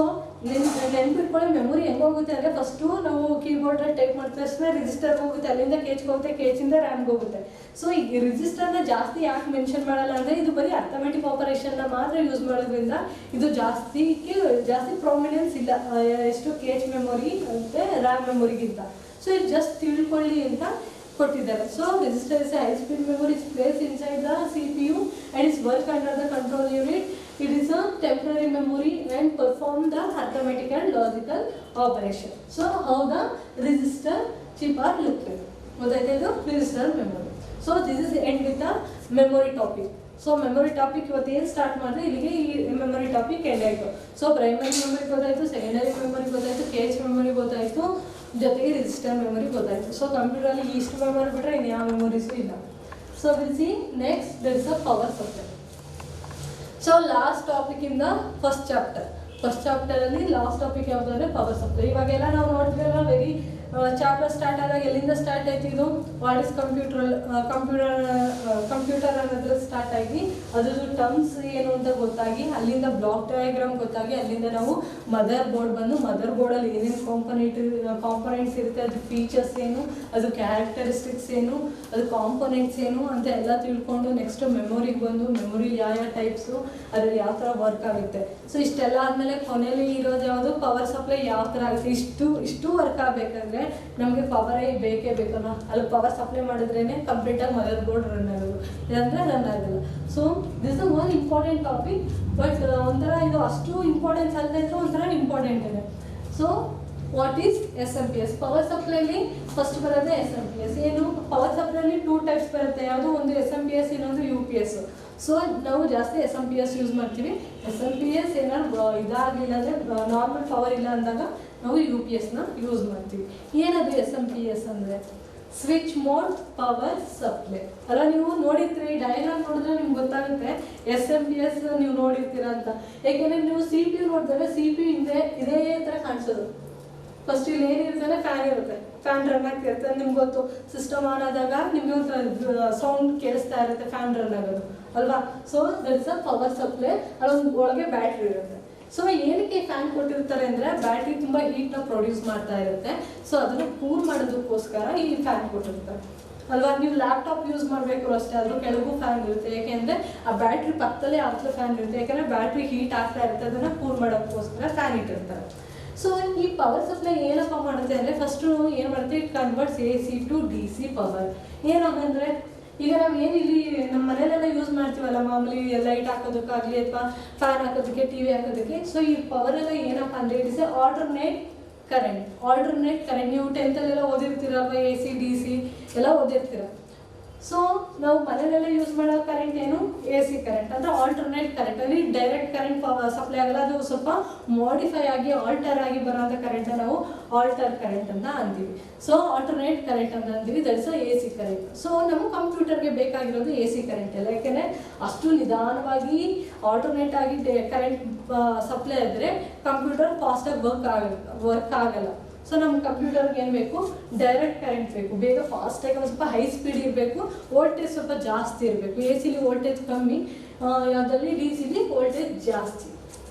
ನೆನ್ಪಿಟ್ಕೊಳ್ಳಿ ಮೆಮೊರಿ ಹೆಂಗೆ ಹೋಗುತ್ತೆ ಅಂದರೆ, ಫಸ್ಟು ನಾವು ಕೀಬೋರ್ಡಲ್ಲಿ ಟೈಪ್ ಮಾಡಿದ ತಕ್ಷಣ ರಿಜಿಸ್ಟರ್ ಹೋಗುತ್ತೆ, ಅಲ್ಲಿಂದ ಕೇಚ್ಗೆ ಹೋಗುತ್ತೆ, ಕೇಚಿಂದ ರ್ಯಾಮ್ಗೆ ಹೋಗುತ್ತೆ. ಸೊ ಈ ರಿಜಿಸ್ಟರ್ನ ಜಾಸ್ತಿ ಯಾಕೆ ಮೆನ್ಷನ್ ಮಾಡಲ್ಲ ಅಂದರೆ, ಇದು ಬರೀ ಆಟೋಮೆಟಿಕ್ ಆಪರೇಷನ್ನ ಮಾತ್ರ ಯೂಸ್ ಮಾಡೋದ್ರಿಂದ ಇದು ಜಾಸ್ತಿ ಪ್ರಾಮಿನೆನ್ಸ್ ಇಲ್ಲ ಎಷ್ಟು ಕೇಚ್ ಮೆಮೊರಿ ಮತ್ತು ರ್ಯಾಮ್ ಮೆಮೊರಿಗಿಂತ. ಸೊ ಇದು ಜಸ್ಟ್ ತಿಳ್ಕೊಳ್ಳಿ ಅಂತ ಕೊಟ್ಟಿದ್ದಾರೆ. So register is high speed memory, is place inside the CPU and is work under the control unit. It is a temporary memory and perform the arithmetic and logical operation. So how the register chip are look like. ಗೊತ್ತಾಯ್ತಾ, ಇದು register memory. So this is end with the memory topic. So memory topic ಇವತ್ತು ಏನು start ಮಾಡಿದ್ರೆ ಇಲ್ಲಿಗೆ ಈ memory topic end ಆಯಿತು. So primary memory ಗೊತ್ತಾಯಿತು, secondary memory ಗೊತ್ತಾಯಿತು, ಕೇಚ್ ಮೆಮೊರಿ ಗೊತ್ತಾಯಿತು, ಜೊತೆಗೆ ರಿಜಿಸ್ಟರ್ ಮೆಮೊರಿ ಗೊತ್ತಾಯಿತು. ಸೊ ಕಂಪ್ಯೂಟರಲ್ಲಿ ಇಷ್ಟು ಮೆಮೊರಿ ಬಿಟ್ಟರೆ ಇನ್ನು ಯಾವ ಮೆಮೊರೀಸು ಇಲ್ಲ. So we'll see next there is a power supply. So last topic in the first chapter. First ಚಾಪ್ಟರಲ್ಲಿ ಲಾಸ್ಟ್ ಟಾಪಿಕ್ ಯಾವುದು ಅಂದರೆ ಪವರ್ ಸಪ್ಲೈ. ಇವಾಗೆಲ್ಲ ನಾವು ನೋಡ್ತೀವಲ್ಲ ವೆರಿ ಚಾಪ್ಟರ್ ಸ್ಟಾರ್ಟ್ ಆದಾಗ ಎಲ್ಲಿಂದ ಸ್ಟಾರ್ಟ್ ಆಯ್ತು ಇದು ವಾಟ್ ಇಸ್ ಕಂಪ್ಯೂಟರ್ ಅನ್ನೋದ್ರ ಸ್ಟಾರ್ಟ್ ಆಗಿ ಅದ್ರದ್ದು ಟರ್ಮ್ಸ್ ಏನು ಅಂತ ಗೊತ್ತಾಗಿ ಅಲ್ಲಿಂದ ಬ್ಲಾಕ್ ಡಯಾಗ್ರಾಮ್ ಗೊತ್ತಾಗಿ ಅಲ್ಲಿಂದ ನಾವು ಮದರ್ ಬೋರ್ಡ್ ಬಂದು ಮದರ್ ಬೋರ್ಡಲ್ಲಿ ಏನೇನು ಕಾಂಪೊನೆಂಟ್ಸ್ ಇರುತ್ತೆ, ಅದು ಫೀಚರ್ಸ್ ಏನು, ಅದು ಕ್ಯಾರೆಕ್ಟರಿಸ್ಟಿಕ್ಸ್ ಏನು, ಅದು ಕಾಂಪೊನೆಂಟ್ಸ್ ಏನು ಅಂತ ಎಲ್ಲ ತಿಳ್ಕೊಂಡು ನೆಕ್ಸ್ಟ್ ಮೆಮೊರಿಗೆ ಬಂದು ಮೆಮೊರಿ ಯಾವ ಟೈಪ್ಸು ಅದ್ರಲ್ಲಿ ಯಾವ ಥರ ವರ್ಕ್ ಆಗುತ್ತೆ. ಸೊ ಇಷ್ಟೆಲ್ಲ ಆದಮೇಲೆ ಕೊನೆಯಲ್ಲಿ ಇರೋದು ಯಾವುದು ಪವರ್ ಸಪ್ಲೈ ಯಾವ ಥರ ಆಗುತ್ತೆ. ಇಷ್ಟು ವರ್ಕ್ ಆಗಬೇಕಂದ್ರೆ ನಮಗೆ ಪವರೇ ಬೇಕೇ ಬೇಕಲ್ಲ, ಅಲ್ಲಿ ಪವರ್ ಸಪ್ಲೈ ಮಾಡಿದ್ರೇ ಕಂಪ್ಲೀಟಾಗಿ ಮದರ್ ಬೋರ್ಡ್ ರನ್ ಆಗೋದು, ಇಲ್ಲಾಂದರೆ ರನ್ ಆಗಲ್ಲ. So this is one important topic, but ಒಂಥರ ಇದು ಅಷ್ಟು ಇಂಪಾರ್ಟೆನ್ಸ್ ಅಲ್ಲದೆ ಇದ್ರೂ ಒಂಥರ ಇಂಪಾರ್ಟೆಂಟ್ ಇದೆ. So what is SMP-S? Power ಸಪ್ಲೈಲಿ ಫಸ್ಟ್ ಬರೋದೇ SMP-S. ಏನು ಪವರ್ ಸಪ್ಲೈಲಿ 2 ಟೈಪ್ಸ್ ಬರುತ್ತೆ, ಯಾವುದು ಒಂದು SMP-S ಇನ್ನೊಂದು UPS. ಸೊ ನಾವು ಜಾಸ್ತಿ SMP-S ಯೂಸ್ ಮಾಡ್ತೀವಿ. SMP-S ಏನಾದ್ರು ಇದಾಗಲಿಲ್ಲ ಅಂದರೆ ನಾರ್ಮಲ್ ಪವರ್ ಇಲ್ಲ ಅಂದಾಗ ನಾವು UPSನ ಯೂಸ್ ಮಾಡ್ತೀವಿ. ಏನದು SMP-S ಅಂದರೆ ಸ್ವಿಚ್ ಮೋಡ್ ಪವರ್ ಸಪ್ಲೈ ಅಲ್ಲ. ನೀವು ನೋಡಿರ್ತೀರಿ ಡಯಾಗ್ರಾಮ್ ನೋಡಿದ್ರೆ ನಿಮ್ಗೆ ಗೊತ್ತಾಗುತ್ತೆ SMP-S ನೀವು ನೋಡಿರ್ತೀರ ಅಂತ. ಯಾಕೆಂದರೆ ನೀವು CPU ನೋಡಿದ್ರೆ CPU ಹಿಂದೆ ಇದೇ ಥರ ಕಾಣಿಸೋದು. ಫಸ್ಟ್ ಇಲ್ಲಿ ಏನಿರ್ತಾನೆ ಫ್ಯಾನ್ ಇರುತ್ತೆ, ಫ್ಯಾನ್ ರನ್ ಆಗ್ತಿರುತ್ತೆ. ನಿಮ್ಗೆ ಗೊತ್ತು ಸಿಸ್ಟಮ್ ಆನ್ ಆದಾಗ ನಿಮಗೆ ಒಂದು ಸೌಂಡ್ ಕೇಳಿಸ್ತಾ ಇರುತ್ತೆ ಫ್ಯಾನ್ ರನ್ ಆಗೋದು ಅಲ್ವಾ. So that is a power supply. ಅಲ್ಲೊಂದು ಒಳಗೆ ಬ್ಯಾಟ್ರಿ ಇರುತ್ತೆ. ಸೊ ಏನಕ್ಕೆ ಫ್ಯಾನ್ ಕೊಟ್ಟಿರ್ತಾರೆ ಅಂದರೆ ಬ್ಯಾಟ್ರಿ ತುಂಬ ಹೀಟ್ನ ಪ್ರೊಡ್ಯೂಸ್ ಮಾಡ್ತಾ ಇರುತ್ತೆ. ಸೊ ಅದನ್ನು ಕೂಲ್ ಮಾಡೋದಕ್ಕೋಸ್ಕರ ಈ ಫ್ಯಾನ್ ಕೊಟ್ಟಿರ್ತಾರೆ ಅಲ್ವಾ. ನೀವು ಲ್ಯಾಪ್ಟಾಪ್ ಯೂಸ್ ಮಾಡಬೇಕು ಅಷ್ಟೇ, ಅದ್ರ ಕೆಳಗೂ ಫ್ಯಾನ್ ಇರುತ್ತೆ. ಯಾಕೆಂದರೆ ಆ ಬ್ಯಾಟ್ರಿ ಪಕ್ಕದಲ್ಲೇ ಆಗ್ಲೂ ಫ್ಯಾನ್ ಇರುತ್ತೆ. ಯಾಕೆಂದರೆ ಬ್ಯಾಟ್ರಿ ಹೀಟ್ ಆಗ್ತಾ ಇರುತ್ತೆ, ಅದನ್ನು ಕೂಲ್ ಮಾಡೋಕ್ಕೋಸ್ಕರ ಫ್ಯಾನ್ ಇಟ್ಟಿರ್ತಾರೆ. ಸೊ ಈ ಪವರ್ ಸಪ್ಲೈ ಏನಪ್ಪ ಮಾಡುತ್ತೆ ಅಂದರೆ ಫಸ್ಟು ಏನು ಮಾಡುತ್ತೆ, it converts AC to DC power. ಏನಂದರೆ ಈಗ ನಾವು ಏನಿಲ್ಲಿ ನಮ್ಮ ಮನೆಯಲ್ಲೆಲ್ಲ ಯೂಸ್ ಮಾಡ್ತೀವಲ್ಲ ಮಾಮೂಲಿ ಲೈಟ್ ಹಾಕೋದಕ್ಕಾಗಲಿ ಅಥವಾ ಫ್ಯಾನ್ ಹಾಕೋದಕ್ಕೆ TV ಹಾಕೋದಕ್ಕೆ. ಸೊ ಈ ಪವರೆಲ್ಲ ಏನಪ್ಪ ಅಂದರೆ it is A alternate current. ನೀವು 10th ಓದಿರ್ತೀರಲ್ವ, AC DC ಎಲ್ಲ ಓದಿರ್ತೀರ. ಸೊ ನಾವು ಮನೆಯಲ್ಲೆಲ್ಲ ಯೂಸ್ ಮಾಡೋ ಕರೆಂಟ್ ಏನು AC ಕರೆಂಟ್ ಅಂದರೆ ಆಲ್ಟರ್ನೇಟ್ ಕರೆಂಟ್. ಅಲ್ಲಿ ಡೈರೆಕ್ಟ್ ಕರೆಂಟ್ ಸಪ್ಲೈ ಆಗಲ್ಲ, ಅದು ಸ್ವಲ್ಪ ಮಾಡಿಫೈ ಆಗಿ ಆಲ್ಟರ್ ಆಗಿ ಬರೋಂಥ ಕರೆಂಟ್ನ ನಾವು ಆಲ್ಟರ್ ಕರೆಂಟ್ ಅಂತ ಅಂತೀವಿ. ಸೊ ಆಲ್ಟರ್ನೇಟ್ ಕರೆಂಟ್ ಅಂತ ಅಂತೀವಿ, ದಟ್ಸ್ AC ಕರೆಂಟ್. ಸೊ ನಮ್ಮ ಕಂಪ್ಯೂಟರ್ಗೆ ಬೇಕಾಗಿರೋದು AC ಕರೆಂಟ್ ಎಲ್ಲ. ಯಾಕೆಂದರೆ ಅಷ್ಟು ನಿಧಾನವಾಗಿ ಆಲ್ಟರ್ನೇಟ್ ಆಗಿ ಕರೆಂಟ್ ಸಪ್ಲೈ ಆದರೆ ಕಂಪ್ಯೂಟರ್ ಫಾಸ್ಟಾಗಿ ವರ್ಕ್ ಆಗಲ್ಲ. ಸೊ ನಮ್ಮ ಕಂಪ್ಯೂಟರ್ಗೆ ಏನು ಬೇಕು, ಡೈರೆಕ್ಟ್ ಕರೆಂಟ್ ಬೇಕು, ಬೇಗ ಫಾಸ್ಟಾಗಿ ಒಂದು ಸ್ವಲ್ಪ ಹೈ ಸ್ಪೀಡ್ ಇರಬೇಕು, ವೋಲ್ಟೇಜ್ ಸ್ವಲ್ಪ ಜಾಸ್ತಿ ಇರಬೇಕು. AC ವೋಲ್ಟೇಜ್ ಕಮ್ಮಿ, ಯಾವುದರಲ್ಲಿ DC ವೋಲ್ಟೇಜ್ ಜಾಸ್ತಿ.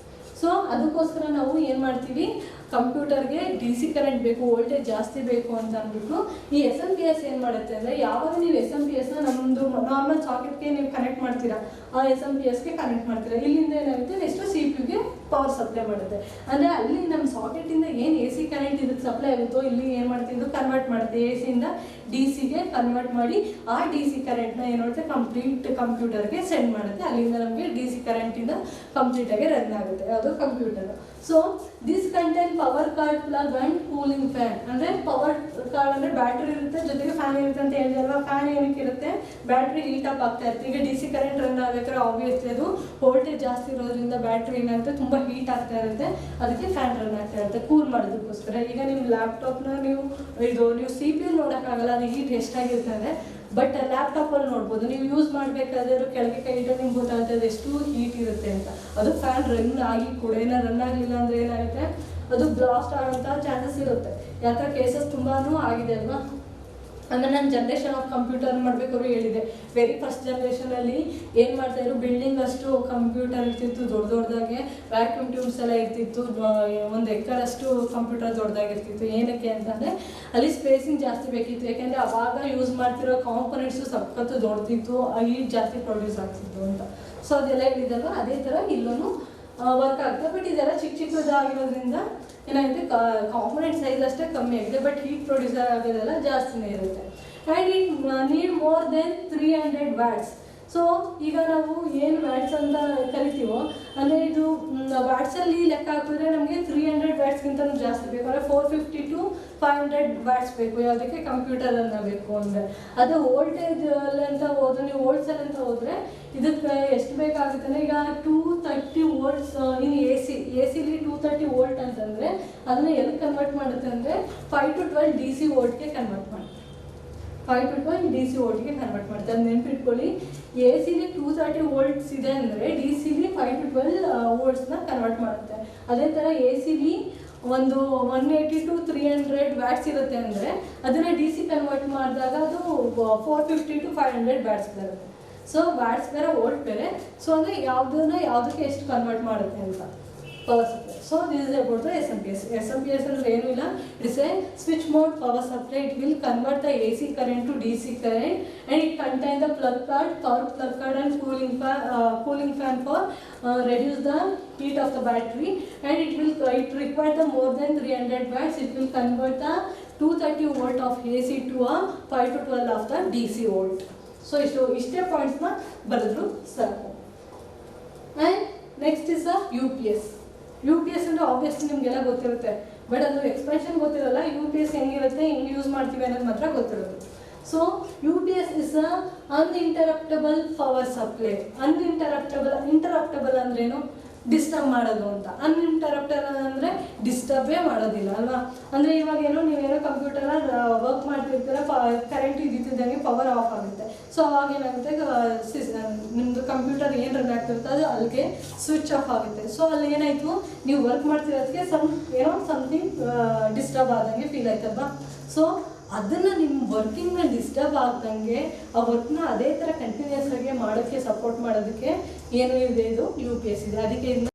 ಸೊ ಅದಕ್ಕೋಸ್ಕರ ನಾವು ಏನು ಮಾಡ್ತೀವಿ, ಕಂಪ್ಯೂಟರ್ಗೆ DC ಕರೆಂಟ್ ಬೇಕು, ವೋಲ್ಟೇಜ್ ಜಾಸ್ತಿ ಬೇಕು ಅಂತ ಅಂದ್ಬಿಟ್ಟು ಈ SMP-S ಏನು ಮಾಡುತ್ತೆ ಅಂದರೆ ಯಾವಾಗ ನೀವು SMP-Sನ ನಮ್ಮದು ನಾರ್ಮಲ್ ಸಾಕೆಟ್ಗೆ ನೀವು ಕನೆಕ್ಟ್ ಮಾಡ್ತೀರಾ, ಆ SMP-Sಗೆ ಕನೆಕ್ಟ್ ಮಾಡ್ತೀರಾ. ಇಲ್ಲಿಂದ ಏನಾಗುತ್ತೆ, ನೆಕ್ಸ್ಟ್ CPU-ಗೆ ಪವರ್ ಸಪ್ಲೈ ಮಾಡುತ್ತೆ. ಅಂದರೆ ಅಲ್ಲಿ ನಮ್ಮ ಸಾಕೆಟಿಂದ ಏನು AC ಕರೆಂಟ್ ಇದಕ್ಕೆ ಸಪ್ಲೈ ಆಗುತ್ತೋ ಇಲ್ಲಿ ಏನು ಮಾಡ್ತಿದ್ದು ಕನ್ವರ್ಟ್ ಮಾಡುತ್ತೆ. ACಯಿಂದ DCಗೆ ಕನ್ವರ್ಟ್ ಮಾಡಿ ಆ DC ಕರೆಂಟ್ನ ಏನು ಮಾಡುತ್ತೆ ಕಂಪ್ಲೀಟ್ ಕಂಪ್ಯೂಟರ್ಗೆ ಸೆಂಡ್ ಮಾಡುತ್ತೆ. ಅಲ್ಲಿಂದ ನಮಗೆ DC ಕರೆಂಟಿಂದ ಕಂಪ್ಲೀಟಾಗಿ ರನ್ ಆಗುತ್ತೆ ಯಾವುದು computer. So this contain power card plug and cooling fan. ಅಂದರೆ ಪವರ್ ಕಾರ್ಡ್ ಅಂದರೆ ಬ್ಯಾಟ್ರಿ ಇರುತ್ತೆ, ಜೊತೆಗೆ ಫ್ಯಾನ್ ಇರುತ್ತೆ ಅಂತ ಹೇಳಿದೆ ಅಲ್ವಾ. ಫ್ಯಾನ್ ಏನಕ್ಕೆ ಇರುತ್ತೆ, ಬ್ಯಾಟ್ರಿ ಹೀಟ್ ಅಪ್ ಆಗ್ತಾ ಇರುತ್ತೆ. ಈಗ DC ಕರೆಂಟ್ ರನ್ ಆಗಬೇಕಾದ್ರೆ ಆಬ್ವಿಯಸ್ಲಿ ಅದು ವೋಲ್ಟೇಜ್ ಜಾಸ್ತಿ ಇರೋದ್ರಿಂದ ಬ್ಯಾಟ್ರಿ ಏನಾಗುತ್ತೆ ತುಂಬ ಹೀಟ್ ಆಗ್ತಾ ಇರುತ್ತೆ, ಅದಕ್ಕೆ ಫ್ಯಾನ್ ರನ್ ಆಗ್ತಾ ಇರುತ್ತೆ ಕೂಲ್ ಮಾಡೋದಕ್ಕೋಸ್ಕರ. ಈಗ ನಿಮ್ಮ ಲ್ಯಾಪ್ಟಾಪ್ನ ನೀವು CPU ನೋಡೋಕ್ಕಾಗಲ್ಲ, ಅದು ಹೀಟ್ ಎಷ್ಟಾಗಿರ್ತದೆ. ಬಟ್ ಲ್ಯಾಪ್ಟಾಪಲ್ಲಿ ನೋಡ್ಬೋದು, ನೀವು ಯೂಸ್ ಮಾಡಬೇಕಾದ್ರೆ ಕೆಳಗೆ ಕೈ ಇಟ್ಟರೆ ನಿಮ್ಗೆ ಗೊತ್ತಾಗುತ್ತೆ ಅದು ಎಷ್ಟು ಹೀಟ್ ಇರುತ್ತೆ ಅಂತ. ಅದು ಫ್ಯಾನ್ ರನ್ ಆಗಿ ಕೂಡ ಏನೋ ರನ್ ಆಗಲಿಲ್ಲ ಅಂದರೆ ಏನಾಗುತ್ತೆ, ಅದು ಬ್ಲಾಸ್ಟ್ ಆಗೋಂಥ ಚಾನ್ಸಸ್ ಇರುತ್ತೆ. ಯಾವ ಥರ ಕೇಸಸ್ ತುಂಬಾ ಆಗಿದೆ ಅಲ್ವಾ. ಅಂದರೆ ನಾನು ಜನ್ರೇಷನ್ ಆಫ್ ಕಂಪ್ಯೂಟರ್ ಮಾಡಬೇಕಾದ್ರು ಹೇಳಿದೆ, ವೆರಿ ಫಸ್ಟ್ ಜನ್ರೇಷನಲ್ಲಿ ಏನು ಮಾಡ್ತಾಯಿದ್ರು, ಬಿಲ್ಡಿಂಗ್ ಅಷ್ಟು ಕಂಪ್ಯೂಟರ್ ಇರ್ತಿತ್ತು ದೊಡ್ಡದಾಗೆ, ವ್ಯಾಕ್ಯೂಮ್ ಟ್ಯೂಬ್ಸ್ ಎಲ್ಲ ಇರ್ತಿತ್ತು, 1 ಎಕರಷ್ಟು ಕಂಪ್ಯೂಟರ್ ದೊಡ್ಡದಾಗಿರ್ತಿತ್ತು. ಏನಕ್ಕೆ ಅಂತಂದರೆ ಅಲ್ಲಿ ಸ್ಪೇಸಿಂಗ್ ಜಾಸ್ತಿ ಬೇಕಿತ್ತು. ಯಾಕೆಂದರೆ ಅವಾಗ ಯೂಸ್ ಮಾಡ್ತಿರೋ ಕಾಂಪೊನೆಂಟ್ಸು ಸಖತ್ತು ದೊಡ್ಡದಿತ್ತು, ಹೀಟ್ ಜಾಸ್ತಿ ಪ್ರೊಡ್ಯೂಸ್ ಆಗ್ತಿತ್ತು ಅಂತ. ಸೊ ಅದೆಲ್ಲ ಹೇಳಿದಲ್ವ, ಅದೇ ಥರ ಇಲ್ಲೂ ವರ್ಕ್ ಆಗುತ್ತೆ. ಬಟ್ ಇದೆಲ್ಲ ಚಿಕ್ಕದಾಗಿರೋದ್ರಿಂದ ಏನಾಗುತ್ತೆ, ಕಾಂಪೊನೆಂಟ್ ಸೈಜ್ ಅಷ್ಟೇ ಕಮ್ಮಿ ಆಗಿದೆ, ಬಟ್ ಹೀಟ್ ಪ್ರೊಡ್ಯೂಸರ್ ಆಗೋದೆಲ್ಲ ಜಾಸ್ತಿನೇ ಇರುತ್ತೆ. And it need more than 300 watts. So ಈಗ ನಾವು ಏನು ವ್ಯಾಟ್ಸ್ ಅಂತ ಕರಿತೀವೋ ಅಂದರೆ ಇದು ವ್ಯಾಟ್ಸಲ್ಲಿ ಲೆಕ್ಕ ಹಾಕಿದ್ರೆ ನಮಗೆ 300 ವ್ಯಾಟ್ಸ್ಗಿಂತಲೂ ಜಾಸ್ತಿ ಬೇಕು. ಅಂದರೆ 450 to 500 ವ್ಯಾಟ್ಸ್ ಬೇಕು ಯಾವುದಕ್ಕೆ, ಕಂಪ್ಯೂಟರನ್ನು ಬೇಕು ಅಂದರೆ. ಅದು ವೋಲ್ಟೇಜ್ ಅಂತ ಹೋದ್ರೆ, ನೀವು ವೋಲ್ಟ್ಸಲ್ಲಿ ಅಂತ ಹೋದರೆ ಇದಕ್ಕೆ ಎಷ್ಟು ಬೇಕಾಗುತ್ತೆ ಅಂದರೆ ಈಗ 230 ವೋಲ್ಟ್ಸ್ ಇನ್ AC 230 ವೋಲ್ಟ್ ಅಂತಂದರೆ ಅದನ್ನು ಎಲ್ಲಿ ಕನ್ವರ್ಟ್ ಮಾಡುತ್ತೆ ಅಂದರೆ 5 to 12 DC ವೋಲ್ಟ್ಗೆ ಕನ್ವರ್ಟ್ ಮಾಡುತ್ತೆ. 5 to 12 ಡಿ ಸಿ ವೋಲ್ಟ್ಗೆ ಕನ್ವರ್ಟ್ ಮಾಡ್ತಾರೆ. ನೆನ್ಪಿಟ್ಕೊಳ್ಳಿ, ಎ ಸಿಲಿ 230 ವೋಲ್ಟ್ಸ್ ಇದೆ ಅಂದರೆ ಡಿ ಸಿಲಿ 5 to 12 ವೋಲ್ಟ್ಸ್ನ ಕನ್ವರ್ಟ್ ಮಾಡುತ್ತೆ. ಅದೇ ಥರ ಎ ಸಿಲಿ ಒಂದು 180 to 300 ವ್ಯಾಟ್ಸ್ ಇರುತ್ತೆ ಅಂದರೆ ಅದನ್ನು ಡಿ ಸಿ ಕನ್ವರ್ಟ್ ಮಾಡಿದಾಗ ಅದು 450 to 500 ವ್ಯಾಟ್ಸ್ ಬರುತ್ತೆ. ಸೊ ವ್ಯಾಟ್ಸ್ ಬೇರೆ ವೋಲ್ಟ್ ಬೇರೆ. ಸೊ ಅಂದರೆ ಯಾವುದಕ್ಕೆ ಎಷ್ಟು ಕನ್ವರ್ಟ್ ಮಾಡುತ್ತೆ ಅಂತ power supply. So this is about the SMPS. SMPS ಅಂದರೆ ಏನೂ ಇಲ್ಲ, it's A switch mode power supply. It will convert the AC current to DC current and it contain the plug card, power plug card and cooling fan for reduce the heat of the battery, and it requires the more than 300 watts. It will convert the 230 volt of AC to a 5 to 12 of the DC volt. So ಇಷ್ಟೇ ಪಾಯಿಂಟ್ಸ್ನ ಬರೆದ್ರು ಸಾಕು. And next is a UPS. UPS ಅಂದರೆ obviously ನಿಮಗೆಲ್ಲ ಗೊತ್ತಿರುತ್ತೆ, but ಅದು expression ಗೊತ್ತಿರಲ್ಲ. UPS ಹೆಂಗಿರುತ್ತೆ, ಹೆಂಗೆ ಯೂಸ್ ಮಾಡ್ತೀವಿ ಅನ್ನೋದು ಮಾತ್ರ ಗೊತ್ತಿರೋದು. So UPS is a uninterruptible power supply. Interruptible ಅಂದ್ರೇನು? ಡಿಸ್ಟರ್ಬ್ ಮಾಡೋದು ಅಂತ. ಅನ್ಇಂಟರಪ್ಟೆಡ್ ಅಂದರೆ ಡಿಸ್ಟರ್ಬೇ ಮಾಡೋದಿಲ್ಲ ಅಲ್ವಾ. ಅಂದರೆ ಇವಾಗ ನೀವೇನೋ ಕಂಪ್ಯೂಟರಲ್ಲಿ ವರ್ಕ್ ಮಾಡ್ತಿರ್ತೀರ, ಕರೆಂಟ್ ಇದ್ದಿದ್ದಂಗೆ ಪವರ್ ಆಫ್ ಆಗುತ್ತೆ. ಸೊ ಅವಾಗ ಏನಾಗುತ್ತೆ, ನಿಮ್ಮದು ಕಂಪ್ಯೂಟರ್ ಏನು ರನ್ ಆಗ್ತಿರುತ್ತೆ ಅದು ಅಲ್ಲಿಗೆ ಸ್ವಿಚ್ ಆಫ್ ಆಗುತ್ತೆ. ಸೊ ಅಲ್ಲಿ ಏನಾಯಿತು, ನೀವು ವರ್ಕ್ ಮಾಡ್ತಿರೋದಕ್ಕೆ ಸಮಥಿಂಗ್ ಡಿಸ್ಟರ್ಬ್ ಆದಂಗೆ ಫೀಲ್ ಆಯ್ತಲ್ವಾ. ಸೊ ಅದನ್ನು ನಿಮ್ಮ ವರ್ಕಿಂಗ್ನ ಡಿಸ್ಟರ್ಬ್ ಆಗ್ದಂಗೆ ಆ ವರ್ಕ್ನ ಅದೇ ಥರ ಕಂಟಿನ್ಯೂಸ್ ಆಗಿ ಮಾಡೋಕ್ಕೆ ಸಪೋರ್ಟ್ ಮಾಡೋದಕ್ಕೆ ಏನು ಇದೆ, ಇದು UPS ಇದೆ. ಅದಕ್ಕೆ ಇದನ್ನ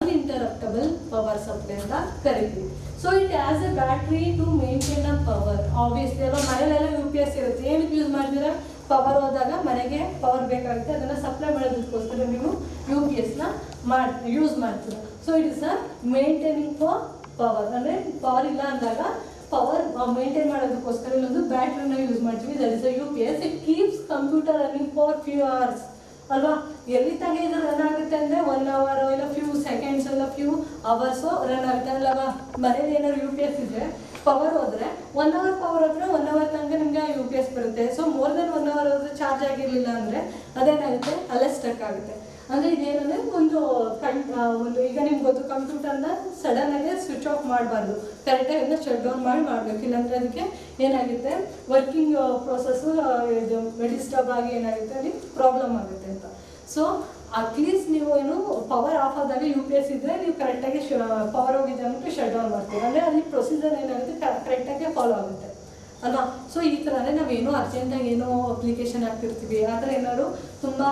ಅನ್ಇಂಟರಪ್ಟಬಲ್ ಪವರ್ ಸಪ್ಲೈ ಅಂತ ಕರಿತೀವಿ. So it as a battery to maintain a power. Obviously ಅಲ್ವಾ, ಮನೆಯಲ್ಲೆಲ್ಲ UPS ಇರುತ್ತೆ. ಏನಕ್ಕೆ ಯೂಸ್ ಮಾಡ್ತೀರಾ? ಪವರ್ ಹೋದಾಗ ಮನೆಗೆ ಪವರ್ ಬೇಕಾಗುತ್ತೆ, ಅದನ್ನು ಸಪ್ಲೈ ಮಾಡೋದಕ್ಕೋಸ್ಕರ ನೀವು UPSನ ಯೂಸ್ ಮಾಡ್ತೀರ. So it is a maintaining for power. ಅಂದರೆ ಪವರ್ ಇಲ್ಲ ಅಂದಾಗ ಪವರ್ ಮೇಂಟೈನ್ ಮಾಡೋದಕ್ಕೋಸ್ಕರ ಇಲ್ಲೊಂದು ಬ್ಯಾಟ್ರಿನ ಯೂಸ್ ಮಾಡ್ತೀವಿ. That is a UPS. It keeps computer running for few hours ಅಲ್ವಾ. ಎಲ್ಲಿ ತನಕ ಇದು ರನ್ ಆಗುತ್ತೆ ಅಂದರೆ 1 hour ಇಲ್ಲ ಫ್ಯೂ ಸೆಕೆಂಡ್ಸ್ ಇಲ್ಲ ಫ್ಯೂ ಅವರ್ಸು ರನ್ ಆಗುತ್ತೆ ಅಲ್ಲವಾ. ಮನೇಲಿ ಏನಾದ್ರು UPS ಇದ್ದರೆ ಪವರ್ ಹೋದರೆ 1 hour ಪವರ್ ಹೋದರೆ 1 hour ತನಕ ನಿಮಗೆ UPS ಬರುತ್ತೆ. ಸೊ ಮೋರ್ ದೆನ್ 1 hour ಹೋದರೆ ಚಾರ್ಜ್ ಆಗಿರಲಿಲ್ಲ ಅಂದರೆ ಅದೇನಾಗುತ್ತೆ, ಅಲ್ಲೇ ಸ್ಟಕ್ ಆಗುತ್ತೆ. ಅಂದರೆ ಇದೇನಂದರೆ ಒಂದು ಈಗ ನಿಮ್ಗೆ ಗೊತ್ತು, ಕಂಪ್ಯೂಟರ್ನ ಸಡನ್ನಾಗಿ ಸ್ವಿಚ್ ಆಫ್ ಮಾಡಬಾರ್ದು, ಕರೆಕ್ಟಾಗಿ ಶಟ್ ಡೌನ್ ಮಾಡಬೇಕು. ಇಲ್ಲಾಂದರೆ ಅದಕ್ಕೆ ಏನಾಗುತ್ತೆ, ವರ್ಕಿಂಗ್ ಪ್ರೋಸೆಸ್ಸು ಇದು ಡಿಸ್ಟರ್ಬ್ ಆಗಿ ಏನಾಗುತ್ತೆ, ಅಲ್ಲಿ ಪ್ರಾಬ್ಲಮ್ ಆಗುತ್ತೆ ಅಂತ. ಸೊ ಅಟ್ಲೀಸ್ಟ್ ನೀವು ಪವರ್ ಆಫ್ ಆದಾಗ UPS ಇದ್ದರೆ ನೀವು ಕರೆಕ್ಟಾಗಿ ಪವರ್ ಹೋಗಿದೆ ಅಂದ್ಬಿಟ್ಟು ಶಟ್ ಡೌನ್ ಮಾಡ್ತೀವಿ. ಅಂದರೆ ಅಲ್ಲಿ ಪ್ರೊಸೀಜರ್ ಏನಾಗುತ್ತೆ ಕರೆಕ್ಟಾಗಿ ಫಾಲೋ ಆಗುತ್ತೆ ಅಲ್ವಾ. ಸೊ ಈ ಥರ ಅಂದರೆ ನಾವೇನೋ ಅರ್ಜೆಂಟಾಗಿ ಏನೋ ಅಪ್ಲಿಕೇಶನ್ ಆಗ್ತಿರ್ತೀವಿ, ಆ ಥರ ಏನಾದ್ರು ತುಂಬ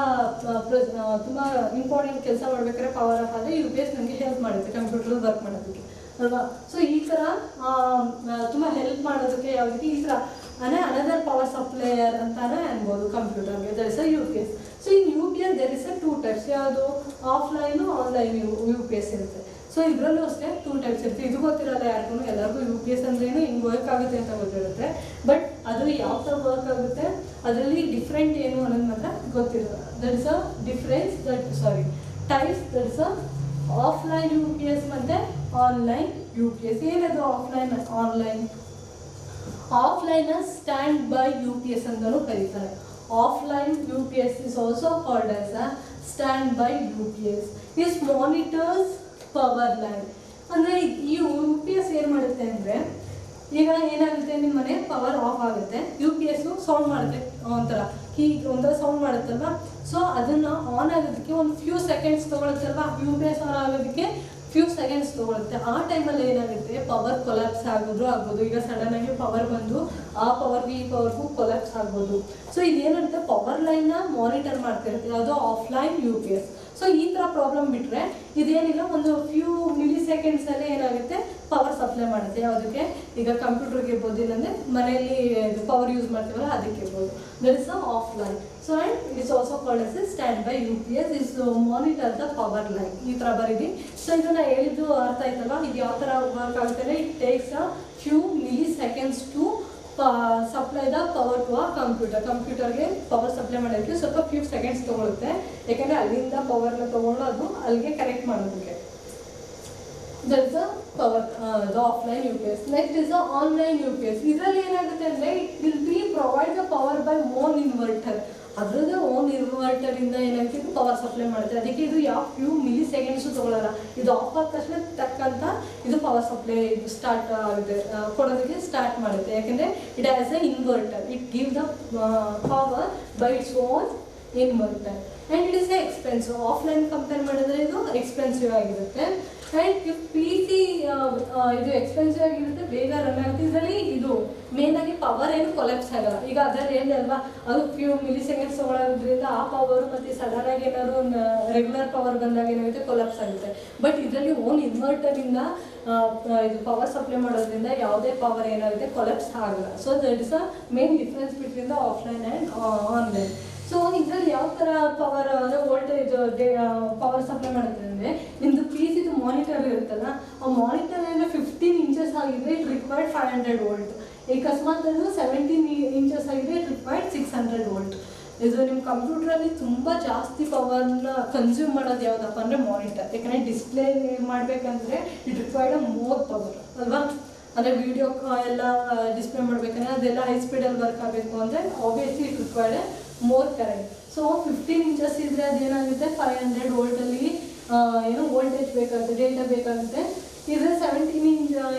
ಇಂಪಾರ್ಟೆಂಟ್ ಕೆಲಸ ಮಾಡ್ಬೇಕಾದ್ರೆ ಪವರ್ ಆಫ್ ಆದರೆ UPS ನಮಗೆ ಹೆಲ್ಪ್ ಮಾಡುತ್ತೆ ಕಂಪ್ಯೂಟರ್ ವರ್ಕ್ ಮಾಡೋದಕ್ಕೆ ಅಲ್ವಾ. ಸೊ ಈ ಥರ ತುಂಬ ಹೆಲ್ಪ್ ಮಾಡೋದಕ್ಕೆ ಯಾವುದಕ್ಕೆ ಈ ಥರ ಅನದರ್ ಪವರ್ ಸಪ್ಲೈಯರ್ ಅಂತಾನೆ ಅನ್ಬೋದು ಕಂಪ್ಯೂಟರ್ಗೆ. That is a UPS. So in UPS there is a 2 types. ಯಾವುದು? ಆಫ್ಲೈನು, ಆನ್ಲೈನ್ UPS ಇರುತ್ತೆ. ಸೊ ಇದರಲ್ಲೂ ಅಷ್ಟೇ 2 types ಇರುತ್ತೆ. ಇದು ಗೊತ್ತಿರಲ್ಲ ಯಾರಿಗೂ, ಎಲ್ಲರಿಗೂ UPS ಅಂದ್ರೇನು, ಹಿಂಗೆ ವರ್ಕ್ ಆಗುತ್ತೆ ಅಂತ ಗೊತ್ತಿರುತ್ತೆ. ಬಟ್ ಅದು ಯಾವ ಥರ ವರ್ಕ್ ಆಗುತ್ತೆ, ಅದರಲ್ಲಿ ಡಿಫ್ರೆಂಟ್ ಏನು ಅನ್ನೋದು ಮಾತ್ರ ಗೊತ್ತಿರಲ್ಲ. That is a difference. Types. That is a offline UPS ಮತ್ತು ಆನ್ಲೈನ್ UPS. ಏನದು offline online? Offline stand by UPS ಅಂತಲೂ ಕರೀತಾರೆ. Offline UPS is also called as a standby UPS. This monitors power line. ಅಂದರೆ ಈ UPS ಏನು ಮಾಡುತ್ತೆ ಅಂದರೆ, ಈಗ ಏನಾಗುತ್ತೆ, ನಿಮ್ಮ ಮನೆ ಪವರ್ ಆಫ್ ಆಗುತ್ತೆ, UPS ಸೌಂಡ್ ಮಾಡುತ್ತೆ, ಒಂಥರ ಸೌಂಡ್ ಮಾಡುತ್ತಲ್ವ. ಸೊ ಅದನ್ನು ಆನ್ ಆಗೋದಕ್ಕೆ ಒಂದು ಫ್ಯೂ ಸೆಕೆಂಡ್ಸ್ ತೊಗೊಳುತ್ತಲ್ವ. UPS ಆನ್ ಆಗೋದಕ್ಕೆ ಫ್ಯೂ ಸೆಕೆಂಡ್ಸ್ ತೊಗೊಳುತ್ತೆ. ಆ ಟೈಮಲ್ಲಿ ಏನಾಗುತ್ತೆ, ಪವರ್ ಕೊಲ್ಯಾಪ್ಸ್ ಆಗ್ಬೋದು. ಈಗ ಸಡನ್ನಾಗಿ ಪವರ್ ಬಂದು ಆ ಪವರ್ಗೆ ಈ ಪವರ್ಗೂ ಕೊಲ್ಯಾಪ್ಸ್ ಆಗ್ಬೋದು. ಸೊ ಇದೇನಂತೆ ಪವರ್ ಲೈನ್ನ ಮಾನಿಟರ್ ಮಾಡ್ತಿರುತ್ತೆ, ಅದು ಆಫ್ಲೈನ್ UPS. ಸೊ ಈ ಥರ ಪ್ರಾಬ್ಲಮ್ ಬಿಟ್ಟರೆ ಇದೇನಿಲ್ಲ, ಒಂದು ಫ್ಯೂ ಮಿಲಿ ಸೆಕೆಂಡ್ಸಲ್ಲೇ ಏನಾಗುತ್ತೆ, ಪವರ್ ಸಪ್ಲೈ ಮಾಡುತ್ತೆ. ಯಾವುದಕ್ಕೆ? ಈಗ ಕಂಪ್ಯೂಟರ್ಗೆ ಇರ್ಬೋದು, ಇಲ್ಲಾಂದರೆ ಮನೆಯಲ್ಲಿ ಪವರ್ ಯೂಸ್ ಮಾಡ್ತೀವಲ್ಲ ಅದಕ್ಕೆ ಇರ್ಬೋದು. That is offline. So and it is also called as A stand by UPS. Is monitor the power line. ಈ ಥರ ಬರೀರಿ. ಸೊ ಇದನ್ನು ಹೇಳಿದ್ದು ಅರ್ಥ ಆಯ್ತಲ್ವ, ಇದು ಯಾವ ಥರ ವರ್ಕ್ ಆಗುತ್ತೆ. It takes a few milliseconds to supply the power to a ಕಂಪ್ಯೂಟರ್ಗೆ ಪವರ್ ಸಪ್ಲೈ ಮಾಡೋದಕ್ಕೆ ಸ್ವಲ್ಪ ಫ್ಯೂ ಸೆಕೆಂಡ್ಸ್ ತೊಗೊಳುತ್ತೆ. ಯಾಕೆಂದರೆ ಅಲ್ಲಿಂದ ಪವರ್ನ ತೊಗೊಂಡು ಅದು ಅಲ್ಲಿಗೆ ಕನೆಕ್ಟ್ ಮಾಡೋದಕ್ಕೆ. That is a power the offline UPS. Next is a online UPS. ಇದರಲ್ಲಿ ಏನಾಗುತ್ತೆ ಅಂದರೆ, it will B provide the power by own inverter. ಅದರದ್ದೇ ಓನ್ ಇನ್ವರ್ಟರಿಂದ ಏನಾಗುತ್ತೆ ಇದು ಪವರ್ ಸಪ್ಲೈ ಮಾಡುತ್ತೆ. ಅದಕ್ಕೆ ಇದು ಯಾವ ಫ್ಯೂ ಮಿಲಿ ಸೆಕೆಂಡ್ಸು ತೊಗೊಳ್ಳಲ್ಲ. ಇದು ಆಫ್ ಆದ ತಕ್ಷಣ ತಕ್ಕಂತ ಇದು ಪವರ್ ಸಪ್ಲೈ ಇದು ಸ್ಟಾರ್ಟ್ ಆಗುತ್ತೆ, ಕೊಡೋದಕ್ಕೆ ಸ್ಟಾರ್ಟ್ ಮಾಡುತ್ತೆ. ಯಾಕೆಂದರೆ it as A inverter, it give the power by its own inverter. And it is expensive. Offline compare ಮಾಡಿದ್ರೆ ಇದು ಎಕ್ಸ್ಪೆನ್ಸಿವ್ ಆಗಿರುತ್ತೆ. ಆ್ಯಂಡ್ ಪಿ ಸಿ ಇದು ಎಕ್ಸ್ಪೆನ್ಸಿವ್ ಆಗಿರುತ್ತೆ, ಬೇಗ ರನ್ ಆಗುತ್ತೆ. ಇದರಲ್ಲಿ ಇದು ಮೇಯ್ನಾಗಿ ಪವರ್ ಏನು ಕೊಲೆಪ್ಸ್ ಆಗಲ್ಲ. ಈಗ ಅದರಲ್ಲಿ ಹೇಳಿ ಅಲ್ವಾ, ಅದು ಫ್ಯೂ ಮಿಲಿ ಸೆಕೆಂಡ್ಸ್ ತೊಗೊಳೋದ್ರಿಂದ ಆ ಪವರು ಮತ್ತು ಸಡನ್ನಾಗಿ ಏನಾದ್ರು ಒಂದು ರೆಗ್ಯುಲರ್ ಪವರ್ ಬಂದಾಗ ಏನಾಗುತ್ತೆ ಕೊಲೆಪ್ಸ್ ಆಗುತ್ತೆ. ಬಟ್ ಇದರಲ್ಲಿ ಓನ್ ಇನ್ವರ್ಟರಿಂದ ಇದು ಪವರ್ ಸಪ್ಲೈ ಮಾಡೋದ್ರಿಂದ ಯಾವುದೇ ಪವರ್ ಏನಾಗುತ್ತೆ ಕೊಲೆಪ್ಸ್ ಆಗಲ್ಲ. So that is a main difference between the offline and online. So ಇದರಲ್ಲಿ ಯಾವ ಥರ ಪವರ್ ಅಂದರೆ ವೋಲ್ಟೇಜ್ ಪವರ್ ಸಪ್ಲೈ ಮಾಡುತ್ತೆ ಅಂದರೆ, ನಿಮ್ಮದು ಪಿ ಸಿದು ಮಾನಿಟರ್ ಇರುತ್ತಲ್ಲ, ಆ ಮಾನಿಟರ್ ಎಲ್ಲ 15 ಇಂಚಸ್ ಆಗಿದ್ರೆ ಇಟ್ ರಿಕ್ವೈರ್ಡ್ 500 ವೋಲ್ಟ್. ಅಕಸ್ಮಾತ್ ಅದು 17 ಇಂಚಸ್ ಆಗಿದ್ರೆ ಇಟ್ ರಿಕ್ವೈರ್ಡ್ 600 ವೋಲ್ಟ್. ಇದು ನಿಮ್ಮ ಕಂಪ್ಯೂಟ್ರಲ್ಲಿ ತುಂಬ ಜಾಸ್ತಿ ಪವರ್ನ ಕನ್ಸ್ಯೂಮ್ ಮಾಡೋದು ಯಾವುದಪ್ಪ ಅಂದರೆ ಮಾನಿಟರ್. ಯಾಕಂದರೆ ಡಿಸ್ಪ್ಲೇ ಮಾಡಬೇಕಂದ್ರೆ ಇಟ್ ರಿಕ್ವೈರ್ಡ್ ಮೋರ್ ಪವರ್ ಅಲ್ವಾ. ಅಂದರೆ ವೀಡಿಯೋ ಎಲ್ಲ ಡಿಸ್ಪ್ಲೇ ಮಾಡಬೇಕಂದ್ರೆ ಅದೆಲ್ಲ ಹೈ ಸ್ಪೀಡಲ್ಲಿ ವರ್ಕ್ ಆಗಬೇಕು ಅಂದರೆ obviously it required more current. So 15 inches ಇದ್ದರೆ ಅದೇನಾಗುತ್ತೆ 500 ವೋಲ್ಟಲ್ಲಿ ಏನೋ ವೋಲ್ಟೇಜ್ ಬೇಕಾಗುತ್ತೆ, ಡೇಟಾ ಬೇಕಾಗುತ್ತೆ. ಇದ್ರೆ 17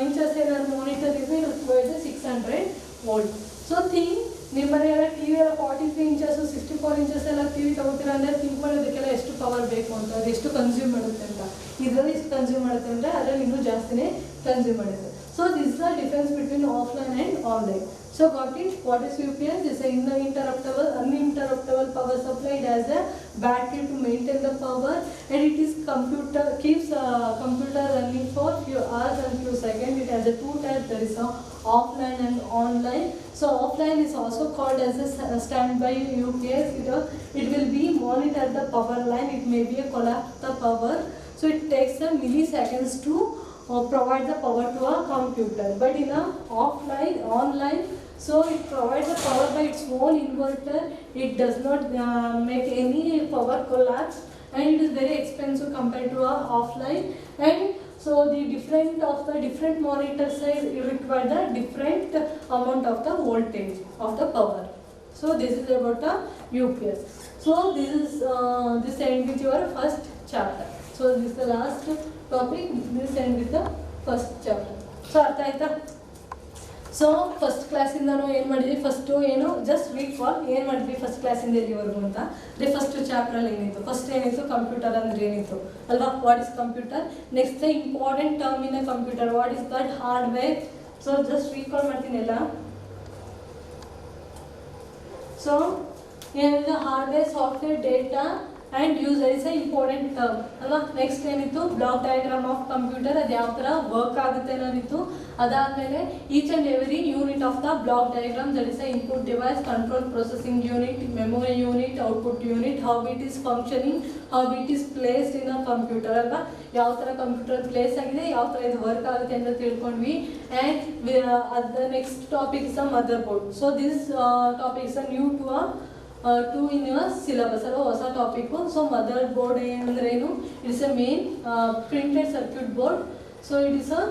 ಇಂಚಸ್ ಏನಾದ್ರು ಮಾನಿಟರ್ ಇದ್ರೆ ರಿಕ್ವೈರ್ಡ್ 600 ವೋಲ್ಟ್. ಸೊ ಥಿಂಕ್ ನಿಮ್ಮ ಮನೆಯಲ್ಲ ಟಿ ವಿ ಎಲ್ಲ 43 ಇಂಚಸ್ಸು 64 ಇಂಚಸ್ ಎಲ್ಲ ಟಿ ವಿ ತೊಗೋತೀರಾ ಅಂದರೆ ಥಿಂಕ್ ಮಾಡೋದಕ್ಕೆಲ್ಲ ಎಷ್ಟು ಪವರ್ ಬೇಕು ಅಂತ, ಅದು ಎಷ್ಟು ಕನ್ಸ್ಯೂಮ್ ಮಾಡುತ್ತೆ ಅಂತ. ಇದರಲ್ಲಿ ಎಷ್ಟು ಕನ್ಸ್ಯೂಮ್ ಮಾಡುತ್ತೆ ಅಂದರೆ ಅದರಲ್ಲಿ ಇನ್ನೂ ಜಾಸ್ತಿನೇ ಕನ್ಸ್ಯೂಮ್ ಮಾಡುತ್ತೆ. So this is the difference between offline and online. So got it? What is UPS? This is uninterruptible power supply. It has a battery to maintain the power, and it is keeps computer running for few hours and few seconds. It has a two types. There is a offline and online. So offline is also called as a standby UPS. It will be monitor the power line. It may be a collapse the power. So it takes a milliseconds to provide the power to a computer. But in a online, so it provides the power by its own inverter. It does not make any power collapse, and it is very expensive compared to a offline. And so the different monitor size require the different amount of the voltage of the power. So this is about the UPS. So this end with your first chapter. So this is the last topic. This end with the first chapter. So ಅರ್ಥ ಆಯ್ತಾ? So first ಕ್ಲಾಸಿಂದ ನಾವು ಏನು ಮಾಡಿದ್ವಿ, first ಏನು just recall ಏನು ಮಾಡಿದ್ವಿ first ಕ್ಲಾಸಿಂದ ಎಲ್ಲಿವರೆಗೂ ಅಂತ. ಅದೇ ಫಸ್ಟ್ ಚಾಪ್ಟ್ರಲ್ಲಿ ಏನಿತ್ತು, ಫಸ್ಟ್ ಏನಿತ್ತು ಕಂಪ್ಯೂಟರ್ ಅಂದರೆ ಏನಿತ್ತು ಅಲ್ವಾ, what is computer. Next important term in a computer, what is that hardware. So just recall ಮಾಡ್ತೀನಿ ಎಲ್ಲ. ಸೊ ಏನಿದೆ hardware, software, data and user is a important term ಅಲ್ವಾ. ನೆಕ್ಸ್ಟ್ ಏನಿತ್ತು ಬ್ಲಾಕ್ ಡಯಾಗ್ರಾಮ್ ಆಫ್ ಕಂಪ್ಯೂಟರ್, ಅದು ಯಾವ ಥರ work ಆಗುತ್ತೆ ಅನ್ನೋದಿತ್ತು. ಅದಾದಮೇಲೆ each and every unit of the block diagram, that is a input device, control processing unit, memory unit, output unit, how it is functioning, how it is placed in a computer ಅಲ್ವಾ. ಯಾವ ಥರ computer place ಆಗಿದೆ, ಯಾವ ಥರ ಇದು work ಆಗುತ್ತೆ ಅಂತ ತಿಳ್ಕೊಂಡ್ವಿ. And the next topic is a motherboard. So this topic is a new to in your syllabus ಅಲ್ವಾ, ಹೊಸ ಟಾಪಿಕ್ಕು. ಸೊ ಮದರ್ ಬೋರ್ಡ್ ಅಂದ್ರೇನು, it's a main printed circuit board. So it is a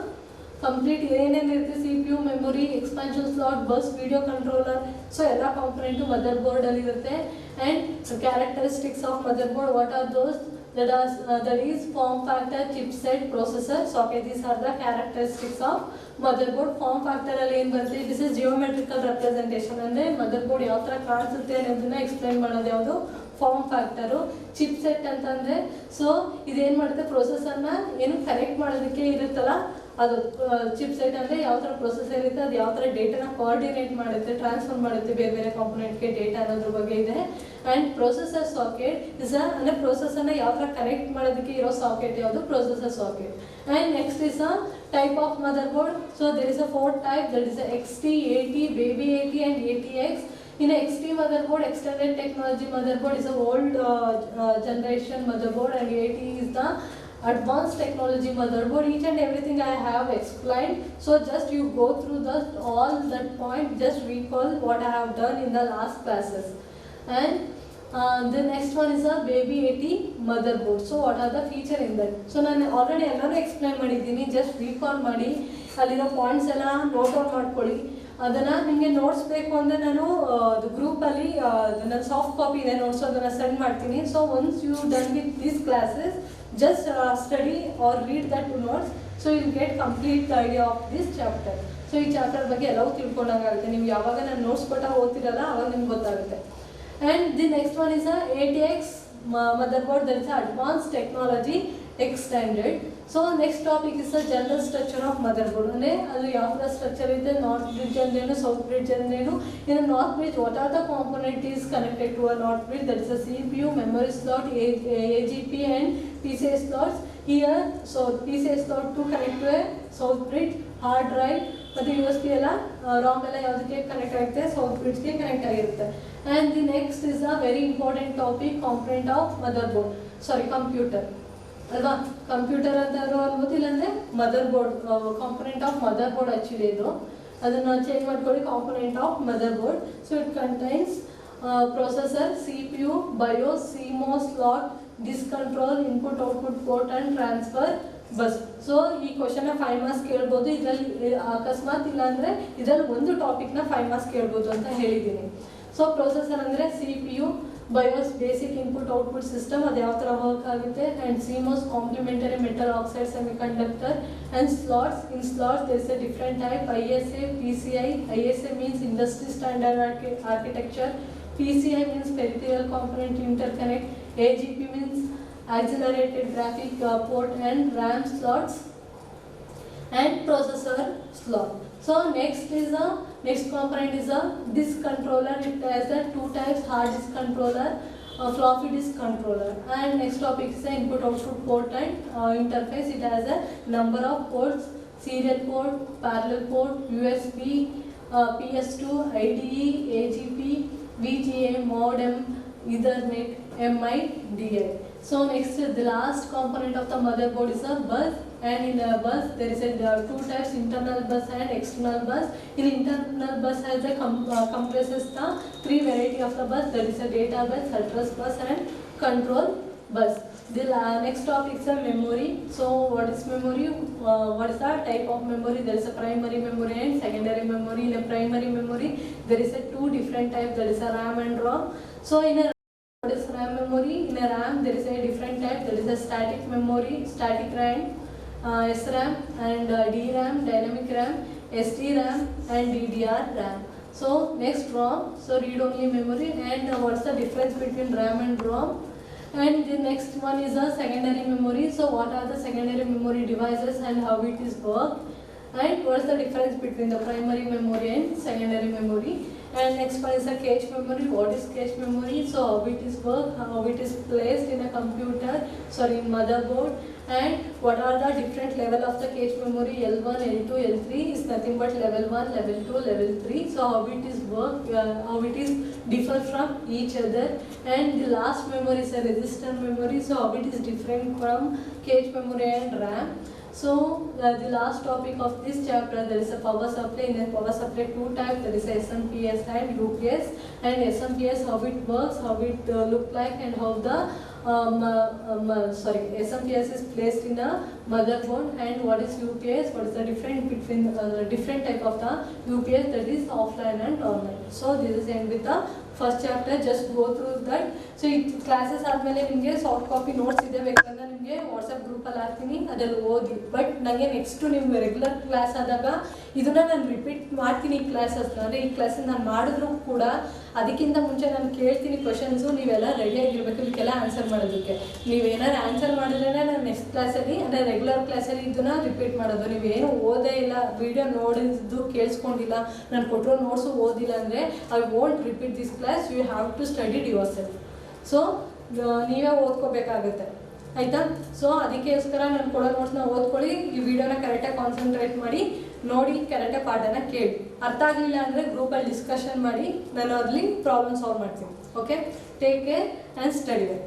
complete ಏನೇನಿರುತ್ತೆ, C P U, memory, expansion slot, bus, video controller, so ಎಲ್ಲ component ಮದರ್ ಬೋರ್ಡಲ್ಲಿ ಇರುತ್ತೆ. And characteristics of motherboard, what are those, that is form factor, chipset, processor. So okay, these are the characteristics of motherboard. Form factor ಅಲ್ಲಿ ಏನು ಬರುತ್ತೆ, this is geometrical representation. ಅಂದರೆ ಮದರ್ಬೋರ್ಡ್ ಯಾವ ಥರ ಕಾಣಿಸುತ್ತೆ ಅನ್ನೋದನ್ನ ಎಕ್ಸ್ಪ್ಲೈನ್ ಮಾಡೋದು ಯಾವುದು, ಫಾರ್ಮ್ ಫ್ಯಾಕ್ಟರು. ಚಿಪ್ಸೆಟ್ ಅಂತಂದರೆ ಸೊ ಇದೇನು ಮಾಡುತ್ತೆ, ಪ್ರೊಸೆಸರ್ನ ಏನು ಕನೆಕ್ಟ್ ಮಾಡೋದಕ್ಕೆ ಇರುತ್ತಲ್ಲ ಅದು ಚಿಪ್ಸೆಟ್. ಅಂದರೆ ಯಾವ ಥರ ಪ್ರೊಸೆಸರ್ ಇರುತ್ತೆ, ಅದು ಯಾವ ಥರ ಡೇಟಾನ ಕೋಆರ್ಡಿನೇಟ್ ಮಾಡುತ್ತೆ, ಟ್ರಾನ್ಸ್ಫರ್ ಮಾಡುತ್ತೆ ಬೇರೆ ಬೇರೆ ಕಾಂಪೊನೆಂಟ್ಗೆ ಡೇಟಾ ಅನ್ನೋದ್ರ ಬಗ್ಗೆ ಇದೆ. ಆ್ಯಂಡ್ ಪ್ರೊಸೆಸರ್ ಸಾಕೆಟ್ ಇಸ್ ಅಂದರೆ ಪ್ರೊಸೆಸರ್ನ ಯಾವ ಥರ ಕನೆಕ್ಟ್ ಮಾಡೋದಕ್ಕೆ ಇರೋ ಸಾಕೆಟ್ ಯಾವುದು, processor socket. And next is a type of motherboard. So there is a 4 type, that is a XT, AT, baby AT and ATX. In a XT motherboard, extended technology motherboard is a old generation motherboard, and AT is the advanced technology motherboard. Each and everything I have explained. So just you go through all that point, just recall what I have done in the last classes. And the next one is a baby AT motherboard. So what are the feature in that? So ನಾನು already ಎಲ್ಲರೂ explain ಮಾಡಿದ್ದೀನಿ, just recall ಮಾಡಿ ಅಲ್ಲಿರೋ points ಎಲ್ಲ note out ಮಾಡ್ಕೊಳ್ಳಿ. ಅದನ್ನು ನಿಮಗೆ notes ಬೇಕು ಅಂದರೆ ನಾನು ಅದು ಗ್ರೂಪಲ್ಲಿ ನನ್ನ ಸಾಫ್ಟ್ ಕಾಪಿ ಇದೆ ನೋಟ್ಸ್, ಅದನ್ನು ಸೆಂಡ್ ಮಾಡ್ತೀನಿ. So once you done with these classes, just study or read that notes, so you get complete the idea of this chapter. So ಈ ಚಾಪ್ಟರ್ ಬಗ್ಗೆ ಎಲ್ಲವೂ ತಿಳ್ಕೊಂಡಂಗಾಗುತ್ತೆ. ನೀವು ಯಾವಾಗ ನಾನು ನೋಟ್ಸ್ ಕೊಟ್ಟಾಗ ಓದ್ತಿರಲ್ಲ ಅವಾಗ ನಿಮ್ಗೆ ಗೊತ್ತಾಗುತ್ತೆ. And the next one is ATX motherboard, that is advanced technology extended. So next topic is the general structure of motherboard. ಅಂದರೆ ಅದು ಯಾವ ಥರ ಸ್ಟ್ರಕ್ಚರ್ ಇದೆ, ನಾರ್ತ್ ಬ್ರಿಡ್ಜ್ ಅಂದ್ರೇನು, ಸೌತ್ ಬ್ರಿಡ್ಜ್ ಅಂದ್ರೇನು. In a north bridge, what are the component is connected to a north bridge? That is a CPU, memory slot, AGP and PCI slots. Here, so PCI slot to connect to a south bridge, hard drive ಮತ್ತು USB ಎಲ್ಲ ROM ಎಲ್ಲ ಯಾವುದಕ್ಕೆ connect ಆಗುತ್ತೆ, south ಬ್ರಿಡ್ಜ್ಗೆ connect ಆಗಿರುತ್ತೆ. And the next is a very important topic, component of motherboard, sorry computer ಅಲ್ವಾ. Computer ಅಂತಾದ್ರು ಅನ್ಬೋದು, ಇಲ್ಲಾಂದರೆ motherboard, component of motherboard actually ಇದು, ಅದನ್ನು ಚೇಂಜ್ ಮಾಡ್ಕೊಳ್ಳಿ, component of motherboard. So it contains processor, CPU, BIOS, CMOS slot, disk control, input output port and transfer bus. So ಈ ಕ್ವಶನ್ನ 5 marks ಕೇಳ್ಬೋದು. ಇದರಲ್ಲಿ ಅಕಸ್ಮಾತ್ ಇಲ್ಲಾಂದರೆ ಇದರಲ್ಲಿ ಒಂದು ಟಾಪಿಕ್ನ 5 ಮಾರ್ಕ್ಸ್ ಕೇಳ್ಬೋದು ಅಂತ ಹೇಳಿದ್ದೀನಿ. ಸೊ ಪ್ರೊಸೆಸರ್ ಅಂದರೆ CPU, BIOS basic input output system, ಅದು ಯಾವ ಥರ ವರ್ಕ್ ಆಗುತ್ತೆ. And CMOS complementary metal oxide semiconductor. And slots, in slots there is a different type, ISA, PCI. ISA means industry standard architecture, PCI means peripheral component interconnect, AGP means accelerated graphic port and RAM slots and processor slot. So next component is a disk controller. It has the 2 types, hard disk controller, floppy disk controller. And next topic is the input output port and interface. It has a number of ports, serial port, parallel port, USB, PS2, IDE, AGP, VGA, modem, Ethernet, MI, DI. So next, the last component of the motherboard is a bus, and in a bus there is a 2 types, internal bus and external bus. In internal bus has a compresses the 3 variety of the bus, that is a data bus, address bus and control bus. The next topic is a memory. So what is memory? What is the type of memory? There is a primary memory and secondary memory. In a primary memory there is a 2 different types, that is a RAM and ROM. So in a what is RAM memory? In a RAM there is a different type, there is a static memory, static RAM, SRAM and DRAM, dynamic RAM, SDRAM and DDR RAM. So next ROM, so read only memory. And what's the difference between RAM and ROM? And the next one is a secondary memory. So what are the secondary memory devices and how it is work? And what's the difference between the primary memory and secondary memory? And next one is a cache memory. What is cache memory? So how it is work, how it is placed in a computer, sorry, in motherboard. And what are the different level of the cache memory? L1, L2, L3 is nothing but level 1, level 2, level 3. So how it is work, how it is differ from each other. And the last memory is a register memory. So how it is different from cache memory and RAM. So the last topic of this chapter, there is a power supply. In a power supply 2 types, there is a SMPS and UPS. And SMPS, how it works, how it look like, and how the SMPS is placed in a motherboard. And what is UPS? What is the difference between different type of the UPS, that is offline and online. So this is end with the first chapter. Just go through that. So ಈ classes ಆದಮೇಲೆ ನಿಮಗೆ soft copy notes ಇದೆ, ಬೇಕಂದ್ರೆ ನಿಮಗೆ WhatsApp ಗ್ರೂಪಲ್ಲಿ ಹಾಕ್ತೀನಿ, ಅದರಲ್ಲಿ ಓದಿ. ಬಟ್ ನನಗೆ ನೆಕ್ಸ್ಟು ನಿಮ್ಮ ರೆಗ್ಯುಲರ್ ಕ್ಲಾಸ್ ಆದಾಗ ಇದನ್ನು ನಾನು ರಿಪೀಟ್ ಮಾಡ್ತೀನಿ ಈ ಕ್ಲಾಸಸ್ನ. ಅಂದರೆ ಈ ಕ್ಲಾಸನ್ನು ನಾನು ಮಾಡಿದ್ರು ಕೂಡ ಅದಕ್ಕಿಂತ ಮುಂಚೆ ನಾನು ಕೇಳ್ತೀನಿ ಕ್ವಶನ್ಸು, ನೀವೆಲ್ಲ ರೆಡಿಯಾಗಿರ್ಬೇಕು ಇದಕ್ಕೆಲ್ಲ ಆನ್ಸರ್ ಮಾಡೋದಕ್ಕೆ. ನೀವೇನಾದ್ರು ಆನ್ಸರ್ ಮಾಡಿದ್ರೆ ನಾನು ನೆಕ್ಸ್ಟ್ ಕ್ಲಾಸಲ್ಲಿ, ಅಂದರೆ ರೆಗ್ಯುಲರ್ ಕ್ಲಾಸಲ್ಲಿ ಇದನ್ನು ರಿಪೀಟ್ ಮಾಡೋದು. ನೀವೇನು ಓದೇ ಇಲ್ಲ, ವಿಡಿಯೋ ನೋಡಿದ್ದು ಕೇಳಿಸ್ಕೊಂಡಿಲ್ಲ, ನಾನು ಕೊಟ್ಟಿರೋ ನೋಟ್ಸು ಓದಿಲ್ಲ ಅಂದರೆ I won't repeat this class. You have to study yourself. So ನೀವೇ ಓದ್ಕೋಬೇಕಾಗುತ್ತೆ, ಆಯಿತಾ? ಸೊ ಅದಕ್ಕೋಸ್ಕರ ನಾನು ಕೊಡೋ ನೋಟ್ಸ್ನ ಓದ್ಕೊಳ್ಳಿ, ಈ ವಿಡಿಯೋನ ಕರೆಕ್ಟಾಗಿ ಕಾನ್ಸಂಟ್ರೇಟ್ ಮಾಡಿ ನೋಡಿ, ಕರೆಕ್ಟಾಗಿ ಪಾಠನ ಕೇಳಿ. ಅರ್ಥ ಆಗಲಿಲ್ಲ ಅಂದರೆ ಗ್ರೂಪಲ್ಲಿ ಡಿಸ್ಕಷನ್ ಮಾಡಿ, ನಾನು ಅಲ್ಲಿ ಪ್ರಾಬ್ಲಮ್ ಸಾಲ್ವ್ ಮಾಡ್ತೀನಿ. Okay, take care and study well.